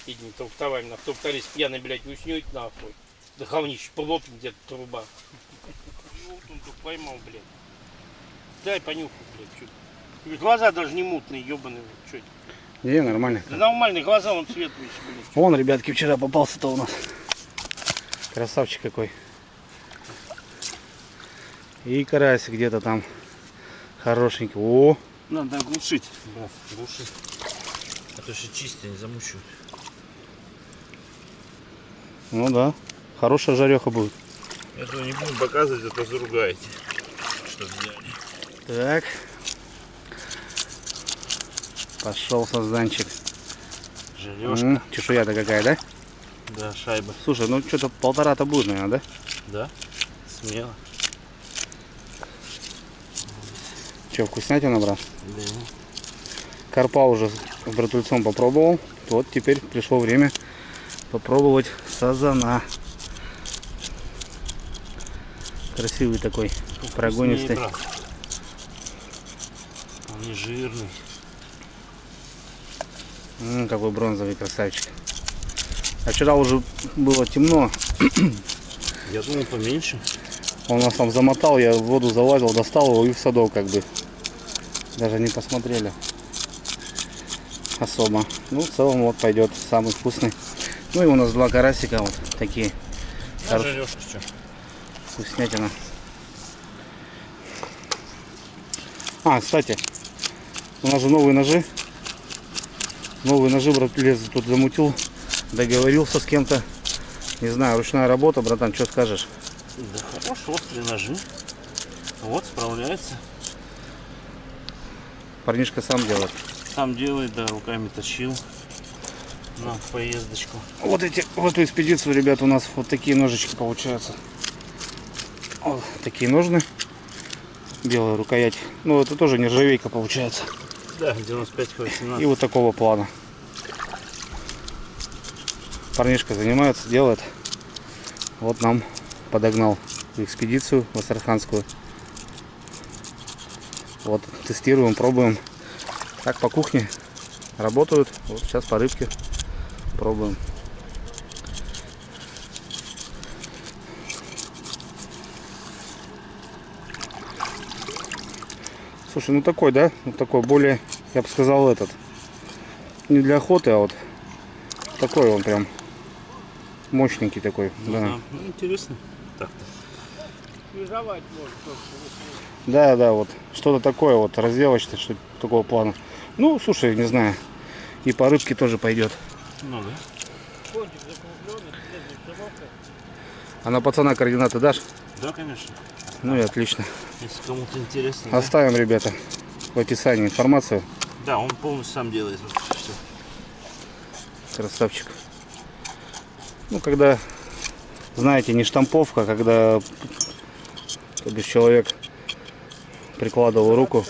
S2: этими тракторами. На тракторист пьяный, блядь, уснет нахуй. Да говнище, полопнет где-то труба. Вот он тут поймал, блядь. Дай понюхай, блядь, что-то. Глаза даже не мутные, ебаные, что это.
S1: Не, нормально.
S2: Да нормальные глаза, он светлый, блядь.
S1: Вон, ребятки, вчера попался-то у нас. Красавчик какой. И карасик где-то там хорошенький. О,
S4: Надо оглушить, брат, глуши. А то еще чистый не замучивают.
S1: Ну да, хорошая жареха будет.
S4: Этого не будем показывать, а то заругаете. Что взяли.
S1: Так. Пошел созданчик.
S4: Жарешка.
S1: Чешуя-то какая, да?
S4: Да, шайба.
S1: Слушай, ну что-то 1,5 будет, наверное, да?
S4: Да, смело.
S1: Че, вкуснятина, брат?
S4: Да.
S1: Карпа уже с братульцом попробовал. Вот теперь пришло время попробовать сазана. Красивый такой, прогонистый.
S4: Брат. Он не жирный.
S1: Какой бронзовый красавчик. А вчера уже было темно.
S4: Я думал поменьше.
S1: Он нас там замотал, я в воду залазил, достал его и в садок как бы. Даже не посмотрели. Особо. Ну, в целом вот пойдет самый вкусный. Ну и у нас 2 карасика вот такие.
S4: А жарешка что?
S1: Вкуснятина. А, кстати, у нас же новые ножи. Новые ножи, брат, лес тут замутил. Договорился с кем-то. Не знаю, ручная работа, братан, что скажешь?
S4: Да хорошо, острые ножи. Вот, справляется.
S1: Парнишка сам делает.
S4: Сам делает, да, руками точил. На поездочку.
S1: Вот эти, в эту экспедицию, ребят, у нас вот такие ножички получаются. Вот такие ножны. Белая рукоять. Ну, это тоже нержавейка получается.
S4: Да, 95-18.
S1: И вот такого плана. Парнишка занимается, делает. Вот нам подогнал в экспедицию в Астраханскую. Вот, тестируем, пробуем. Так, по кухне работают. Вот сейчас по рыбке пробуем. Слушай, ну такой, да? Вот такой более, я бы сказал, этот. Не для охоты, а вот такой он прям мощненький такой.
S4: Ну,
S1: Да.
S4: да. Ну, интересно. Так-то.
S2: Свежевать может только.
S1: Да, да, вот что-то такое вот разделочное, что такого плана. Ну, слушай, не знаю. И по рыбке тоже пойдет.
S4: Ну да.
S2: Кончик закругленный, следует широко.
S1: А на пацана координаты дашь?
S4: Да, конечно.
S1: Ну и отлично.
S4: Если кому-то интересно. Да?
S1: Оставим, ребята, в описании информацию.
S4: Да, он полностью сам делает. Вот, все.
S1: Красавчик. Ну, когда, знаете, не штамповка, когда то бишь, человек прикладывал руку.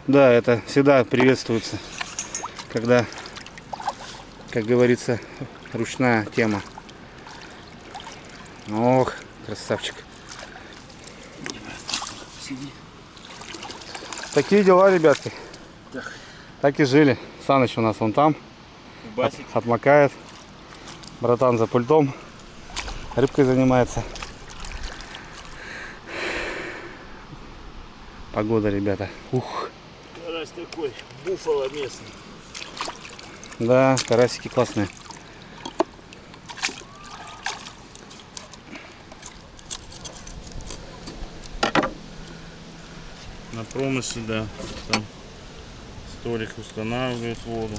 S1: Да, это всегда приветствуется, когда, как говорится, ручная тема. Ох, красавчик.
S4: Сиди.
S1: Такие дела, ребятки.
S4: Так.
S1: Так и жили. Саныч у нас вон там.
S4: Басик.
S1: Отмокает. Братан за пультом. Рыбкой занимается. Погода, ребята. Ух.
S4: Карась такой, буфало местный.
S1: Да, карасики классные.
S4: На промысле, да. Там столик устанавливают воду.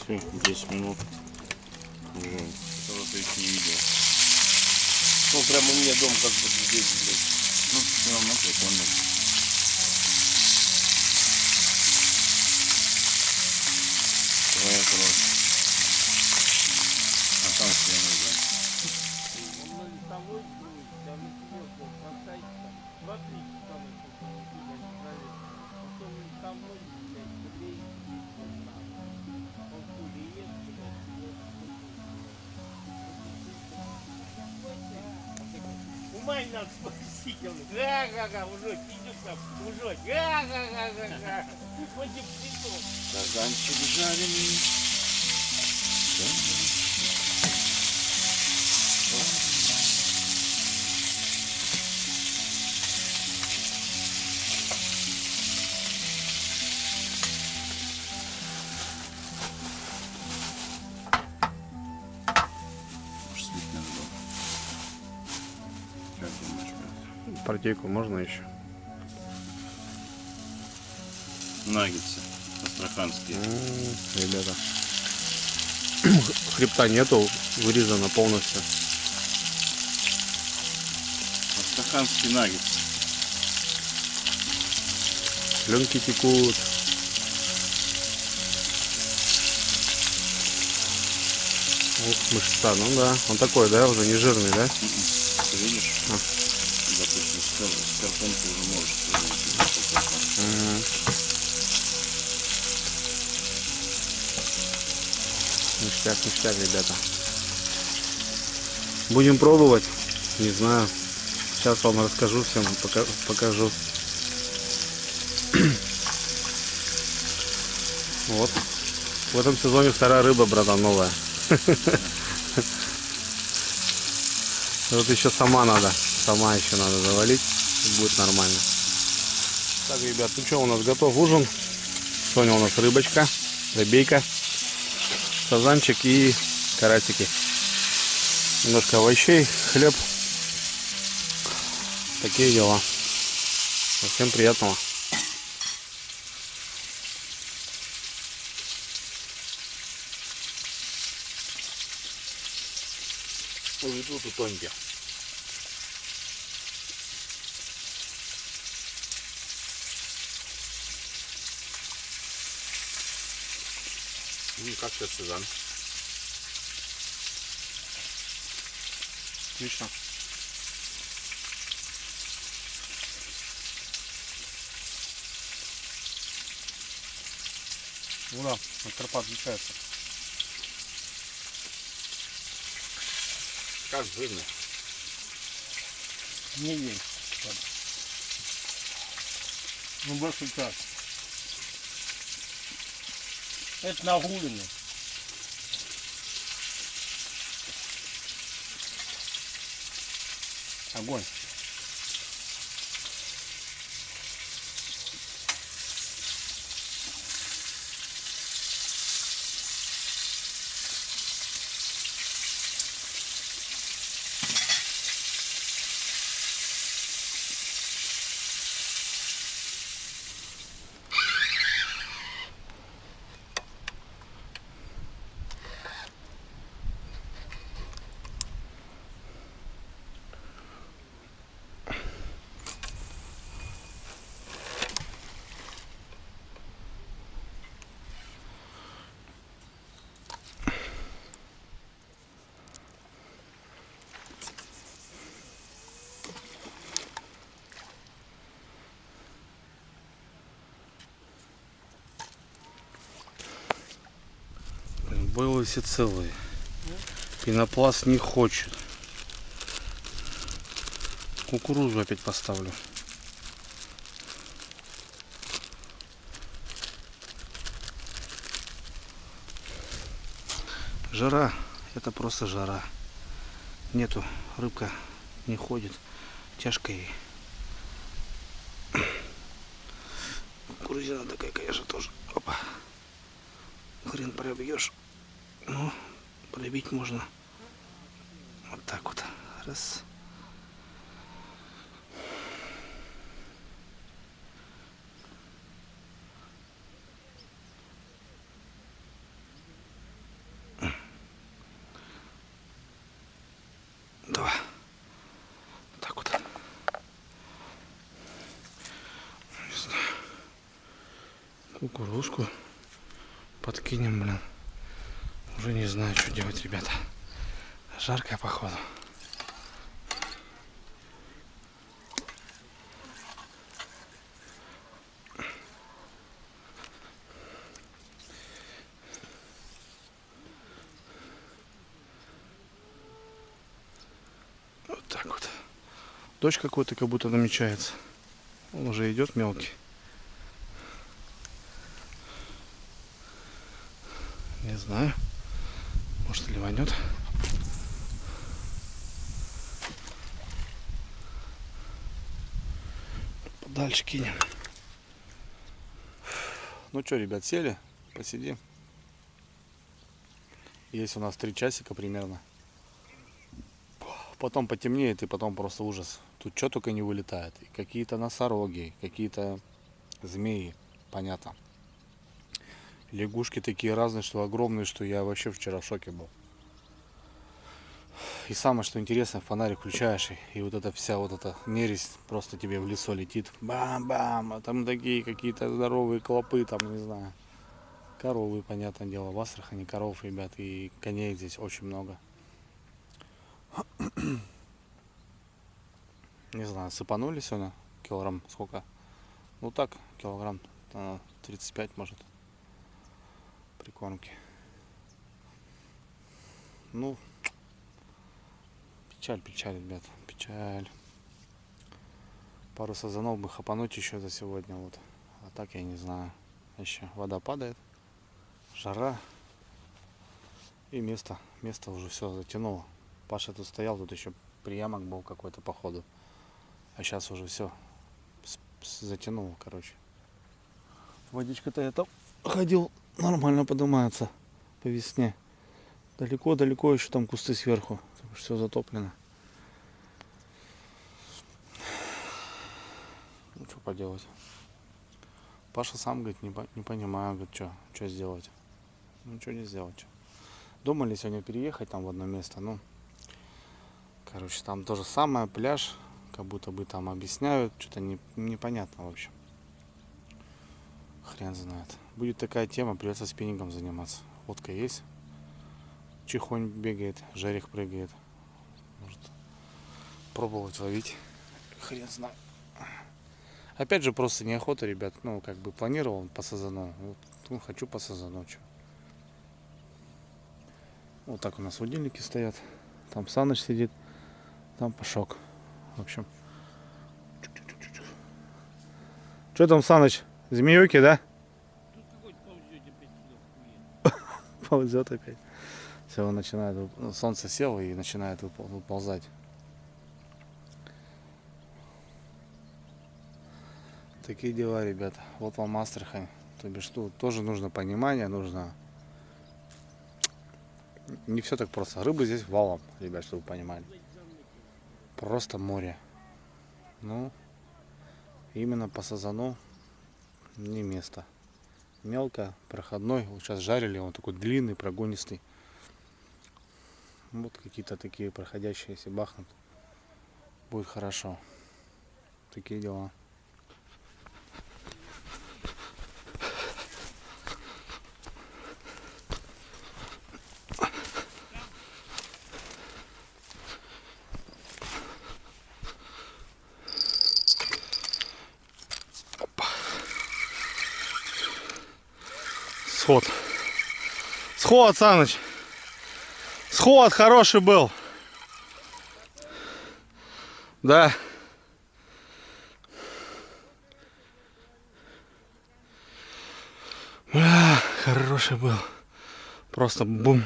S4: Все, 10 минут. Уже кто-то их не видел.
S2: Ну, прямо у меня дом как бы здесь, блядь.
S4: Ну, все равно прикольно. Твоя кровь. А там стены, да.
S2: Он на листовой будет, там на сверху поставить, там 2-3 часа на человек. Потом листовой, блядь, клей, он хули ест, блядь. Умай надо спасти. Сикер. Га-га-га, уже идет там, уже. Га-га-га-га-га. Вот и птицу.
S4: Сазанчик жареный. Может, слить надо было. Как думаешь, брат?
S3: Партийку можно еще?
S4: Наггетсы астраханские.
S3: Ребята. Хребта нету, вырезано полностью.
S4: Астраханские наггетсы.
S3: Пленки текут. Ух, мышца, ну да. Он такой, да, уже не жирный, да?
S4: Ты видишь? Допустим, с картонкой уже можешь повернуть.
S3: Ништяк, ништяк, ребята. Будем пробовать. Не знаю. Сейчас вам расскажу всем, покажу. Вот. В этом сезоне вторая рыба, братан, новая. Вот еще сама надо. Сама еще надо завалить. Будет нормально. Так, ребят, ну что, у нас готов ужин. Сегодня у нас рыбочка, рыбейка, сазанчик и карасики. Немножко овощей, хлеб. Такие дела. Всем приятного.
S4: Ой, тут утоньте. Как сейчас сезон?
S3: Отлично. Ну да, от Карпат отличается.
S4: Как жирно.
S2: Не есть. Ну, больше так. Это нагуленный.
S3: Огонь. Было все целые. Пенопласт не хочет. Кукурузу опять поставлю. Жара. Это просто жара. Нету. Рыбка не ходит. Тяжко ей. Кукурузина такая, конечно, тоже. Опа. Хрен пробьешь. Ну, пробить можно. Вот так вот. Раз. Два. Так вот. Не знаю. Кукурузку подкинем, блин. Уже не знаю, что делать, ребята. Жарко, походу. Вот так вот.
S1: Дождь какой-то как будто намечается. Он уже идет мелкий. Не знаю. Может, ливанет. Подальше кинем.
S3: Ну что, ребят, сели, посидим. Есть у нас 3 часика примерно. Потом потемнеет, и потом просто ужас. Тут что только не вылетает. И какие-то носороги, какие-то змеи, понятно. Лягушки такие разные, что огромные, что я вообще вчера в шоке был. И самое, что интересно, фонарик включаешь, и вот эта вся вот эта нересь просто тебе в лицо летит. Бам-бам! А там такие какие-то здоровые клопы, там, не знаю. Коровы, понятное дело. В Астрахани коров, ребят, и коней здесь очень много. Не знаю, сыпанули сегодня килограмм сколько? Ну так, килограмм 35 может. Прикормки. Ну, печаль, ребят, печаль. Пару сазанов бы хапануть еще за сегодня, вот. А так я не знаю. Еще вода падает, жара. И место уже все затянуло. Паша тут стоял, тут еще приямок был какой-то походу. А сейчас уже все затянуло, короче. Водичка-то я там ходил, нормально поднимается по весне. Далеко еще там кусты сверху. Все затоплено. Ну что поделать. Паша сам говорит, не понимаю, говорит, что сделать. Ничего не сделать. Чё. Думали сегодня переехать там в одно место, ну, короче, там то же самое, пляж, как будто бы там объясняют, что-то непонятно, в общем. Хрен знает. Будет такая тема, придется спиннингом заниматься. Лодка есть, чихонь бегает, жерех прыгает. Может пробовать ловить. Хрен знает. Опять же, просто неохота, ребят. Ну, как бы планировал по сазану. Вот, ну, хочу по сазану. Чё. Вот так у нас удильники стоят. Там Саныч сидит. Там Пашок. В общем. Что там, Саныч? Змеюки, да? Ползет опять. Все, начинает. Солнце село и начинает выползать. Такие дела, ребята. Вот вам Астрахань. То бишь, тут тоже нужно понимание, нужно... Не все так просто. Рыбы здесь валом, ребят, чтобы вы понимали. Просто море. Ну, именно по сазану не место. Мелко, проходной. Вот сейчас жарили, он такой длинный, прогонистый. Вот какие-то такие проходящие, если бахнут, будет хорошо. Такие дела.
S1: Сход, Саныч. Сход хороший был. Да. Бля, хороший был. Просто бум.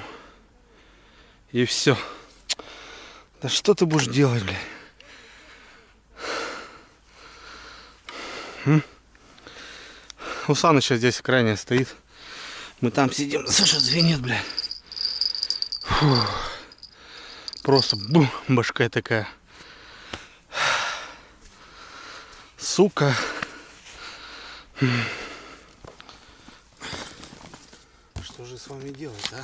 S1: И все. Да что ты будешь делать, бля? У Саныча здесь крайне стоит. Мы там сидим. Слушай, звенит, бля. Фу. Просто бум, башка такая. Сука. Что же с вами делать, да?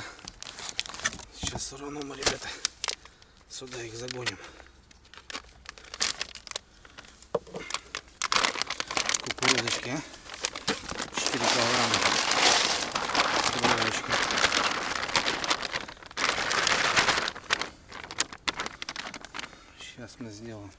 S1: Сейчас все равно мы, ребята, сюда их загоним. Кукурузочки, а? 4 килограмма. Кукурузочка. Сейчас мы сделаем.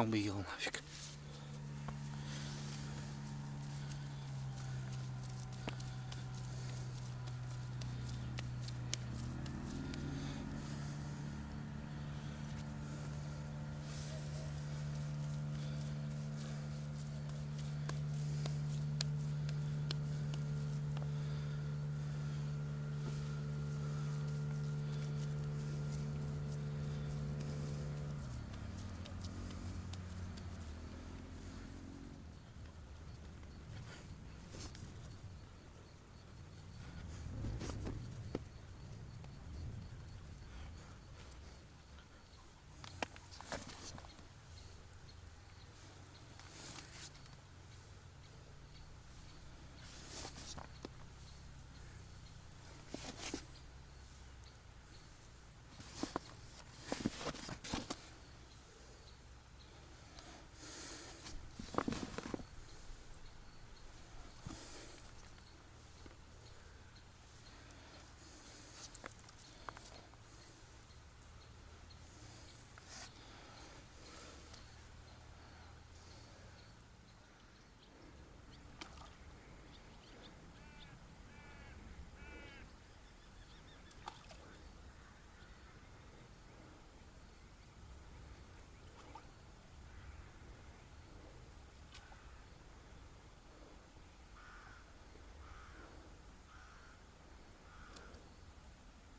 S1: сам бы ел нафиг.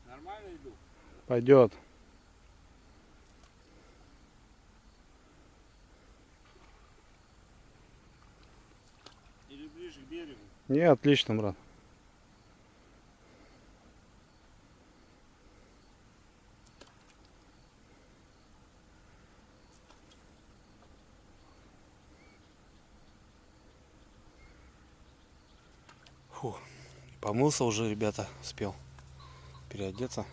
S4: Нормально иду?
S1: Пойдет.
S4: Или ближе к берегу?
S1: Не, отлично, брат. Фу. Помылся уже, ребята, успел переодеться.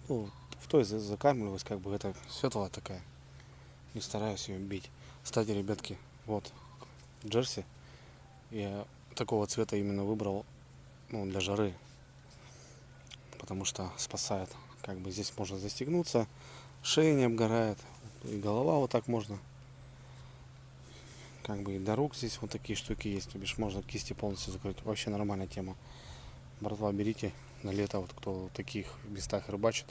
S1: Ну, в той закармливаюсь, как бы это светлая такая. Не стараюсь ее бить. Кстати, ребятки, вот джерси. Я такого цвета именно выбрал, ну, для жары. Потому что спасает. Как бы здесь можно застегнуться, шея не обгорает, и голова вот так можно. Как бы и до рук здесь вот такие штуки есть, то бишь можно кисти полностью закрыть. Вообще нормальная тема. Братва, берите на лето, вот кто в таких местах рыбачит.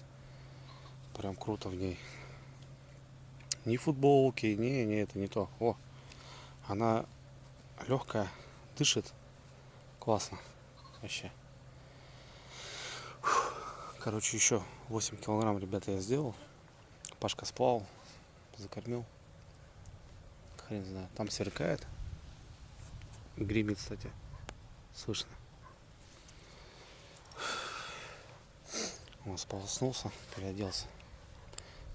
S1: Прям круто в ней. Ни футболки, не, это не то. О, она легкая, дышит. Классно. Вообще. Короче, еще 8 килограмм, ребята, я сделал. Пашка сплавал, закормил. Хрен знает. Там сверкает. Гремит, кстати. Слышно. Он сполоснулся, переоделся.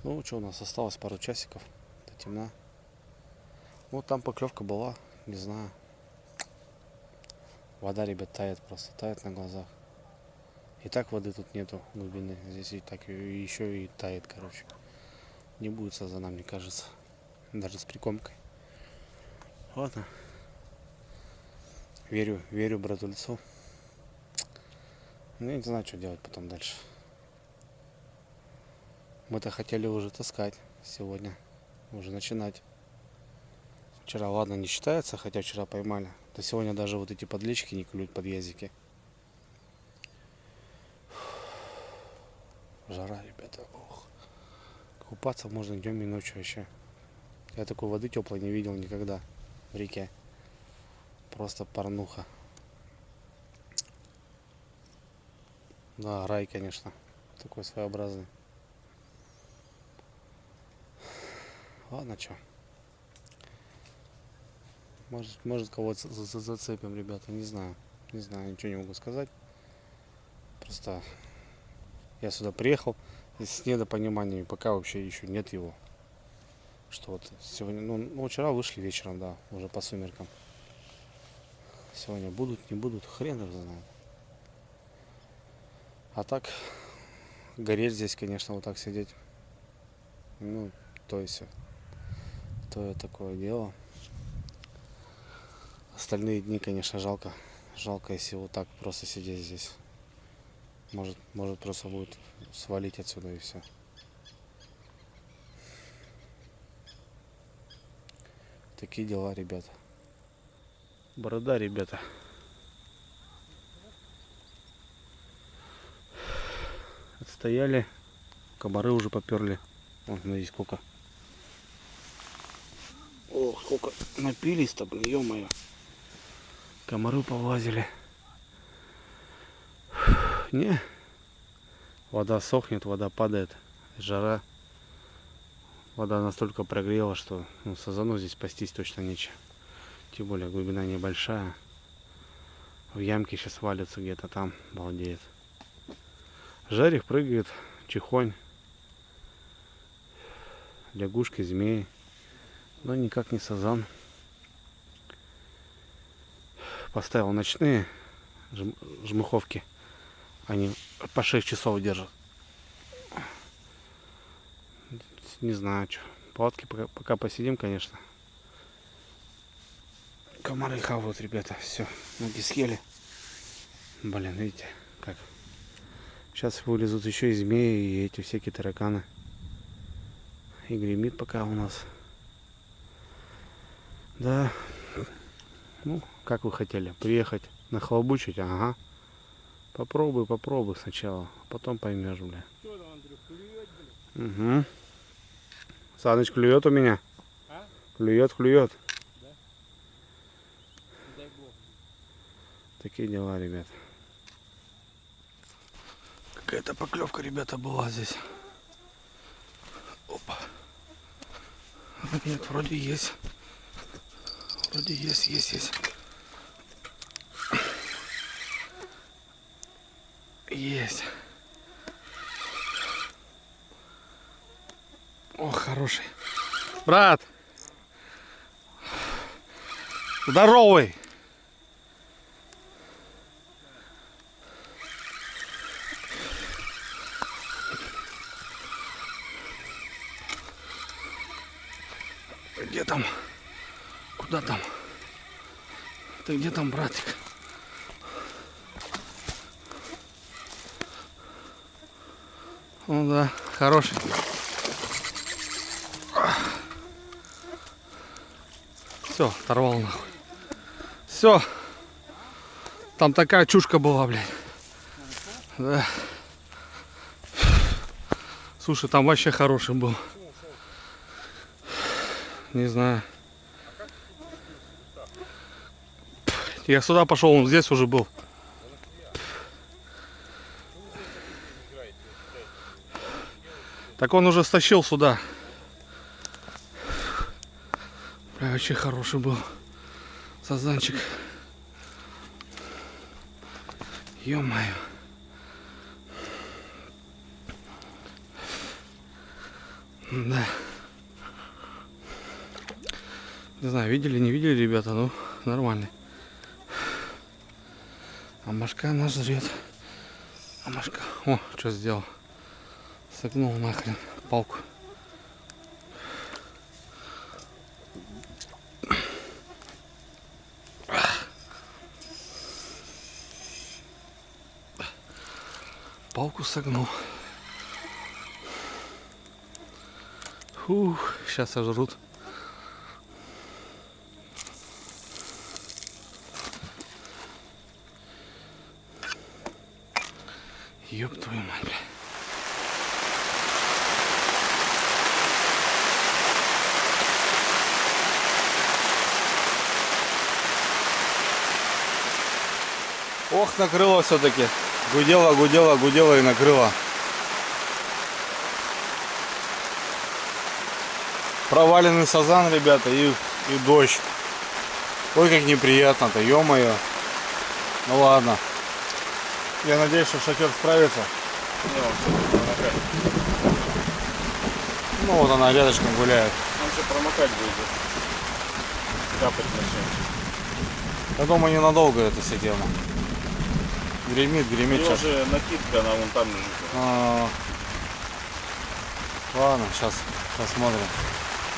S1: Ну, что у нас осталось? Пару часиков. До темна. Вот там поклевка была. Не знаю. Вода, ребят, тает просто. Тает на глазах. И так воды тут нету глубины. Здесь и так и еще и тает, короче. Не будет сазана, мне кажется. Даже с прикормкой. Ладно. Верю брату лицу. Ну, я не знаю, что делать потом дальше. Мы-то хотели уже таскать сегодня. Уже начинать. Вчера, ладно, не считается, хотя вчера поймали. Да сегодня даже вот эти подлечки не клюют, подъездики. Жара, ребята. Ох. Купаться можно днем и ночью вообще. Я такой воды теплой не видел никогда в реке. Просто порнуха. Да, рай, конечно. Такой своеобразный. Ладно, что. Может кого-то зацепим, ребята. Не знаю. Не знаю, ничего не могу сказать. Просто я сюда приехал с недопониманием. Пока вообще еще нет его. Что вот сегодня, ну вчера вышли вечером, да, уже по сумеркам. Сегодня будут, не будут, хрен их знает. А так, гореть здесь, конечно, вот так сидеть. Ну, то есть, то такое дело. Остальные дни, конечно, жалко. Жалко, если вот так просто сидеть здесь. Может просто будет свалить отсюда и все. Такие дела, ребята. Борода, ребята. Отстояли. Комары уже поперли. Вон, смотрите, сколько. Ох, сколько напились-то, блин, ё-моё. Комары повлазили. Не. Вода сохнет, вода падает. Жара. Вода настолько прогрела, что сазану здесь спастись точно нечего. Тем более глубина небольшая. В ямке сейчас валится где-то там. Балдеет. Жарик прыгает. Чихонь. Лягушки, змеи. Но никак не сазан. Поставил ночные жмыховки. Они по 6 часов держат. Не знаю, что. Палатки пока посидим, конечно. Комары хавают, ребята. Все, ноги съели. Блин, видите, как. Сейчас вылезут еще и змеи, и эти всякие тараканы. И гремит пока у нас. Да. Ну, как вы хотели? Приехать нахлобучить? Ага. Попробуй сначала. Потом поймешь, бля. Угу. Саныч клюет у меня.
S2: А?
S1: Клюет.
S2: Да? Дай бог.
S1: Такие дела, ребят. Какая-то поклевка, ребята, была здесь. Опа. Нет, вроде есть. Вроде есть. Есть. О, хороший. Брат. Здоровый. Где там? Куда там? Ты где там, братик? Ну да, хороший. Все, оторвал нахуй. Все. Там такая чушка была, блядь. Да. Слушай, там вообще хороший был. Не знаю. Я сюда пошел, он здесь уже был. Так он уже стащил сюда. Бля, вообще хороший был сазанчик. Ё-моё. Да. Не знаю, видели, не видели, ребята, ну нормально. А мошка нас жрет. А мошка. О, что сделал? Согнул нахрен палку. Палку согнул. Фух, сейчас сожрут. Ёб твою мать, бля. Ох, накрыло все-таки. Гудела и накрыло. Проваленный сазан, ребята, и дождь. Ой, как неприятно-то, ё-моё. Ну ладно. Я надеюсь, что шофер справится. Ну вот она рядышком гуляет.
S4: Он же промокать будет. Капать начнет.
S1: Я думаю, ненадолго эта вся тема. Гремит
S4: Его
S1: сейчас.
S4: же накидка, она вон там лежит.
S1: Ладно, сейчас посмотрим.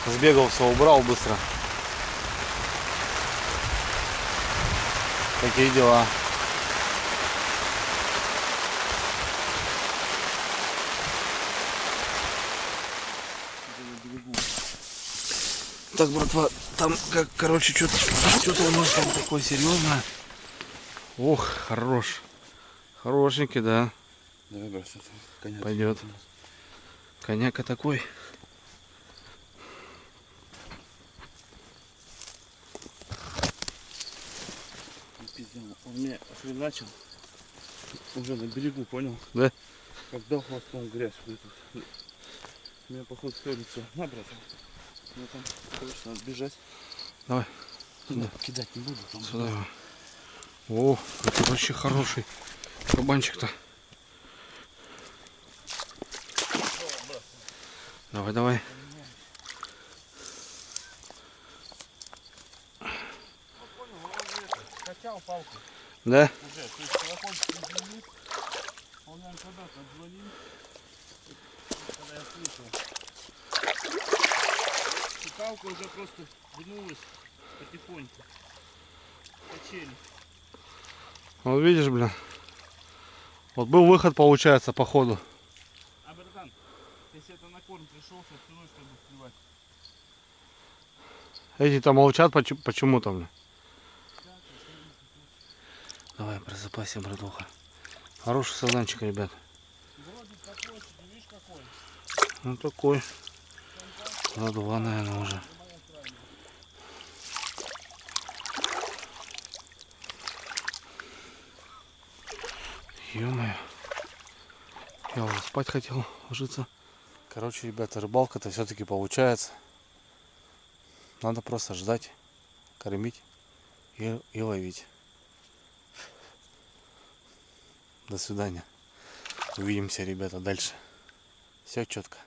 S1: Сбегал, все убрал быстро. Такие дела. Так, братва, Там, как, короче, что-то у нас там такое серьезное. Ох, хорош. Хорошенький, да.
S3: Давай, брось, коня.
S1: Пойдет. Коняка такой.
S3: Он меня хреначил уже на берегу, понял?
S1: Да?
S3: Как дал хвостом грязь в эту. У меня, походу, все лицо. На, брат. Мне там, короче, надо бежать.
S1: Давай.
S3: Сюда. Кидать не буду. Там
S1: Сюда его. О, это вообще хороший кабанчик-то. Давай, давай.
S3: качал палку
S1: Да?
S3: уже. То есть колокольчик не звонит. Он, наверное, когда-то отзвонил. Когда я слышал. И палка уже просто гнулась потихоньку. Качели.
S1: Вот видишь, блин. Вот был выход, получается, по ходу.
S3: А, братан, если это на корм пришел, то всю ночь как бы сливать.
S1: Эти-то молчат почему-то, блин. Давай, просыпайся, братуха. Хороший сазанчик, ребят.
S3: Вроде такой, видишь какой?
S1: Ну такой. За 2, наверное, уже. Ё-моё. Я уже спать хотел, ложиться. Короче, ребята, рыбалка-то все-таки получается. Надо просто ждать, кормить и ловить. До свидания. Увидимся, ребята, дальше. Все четко.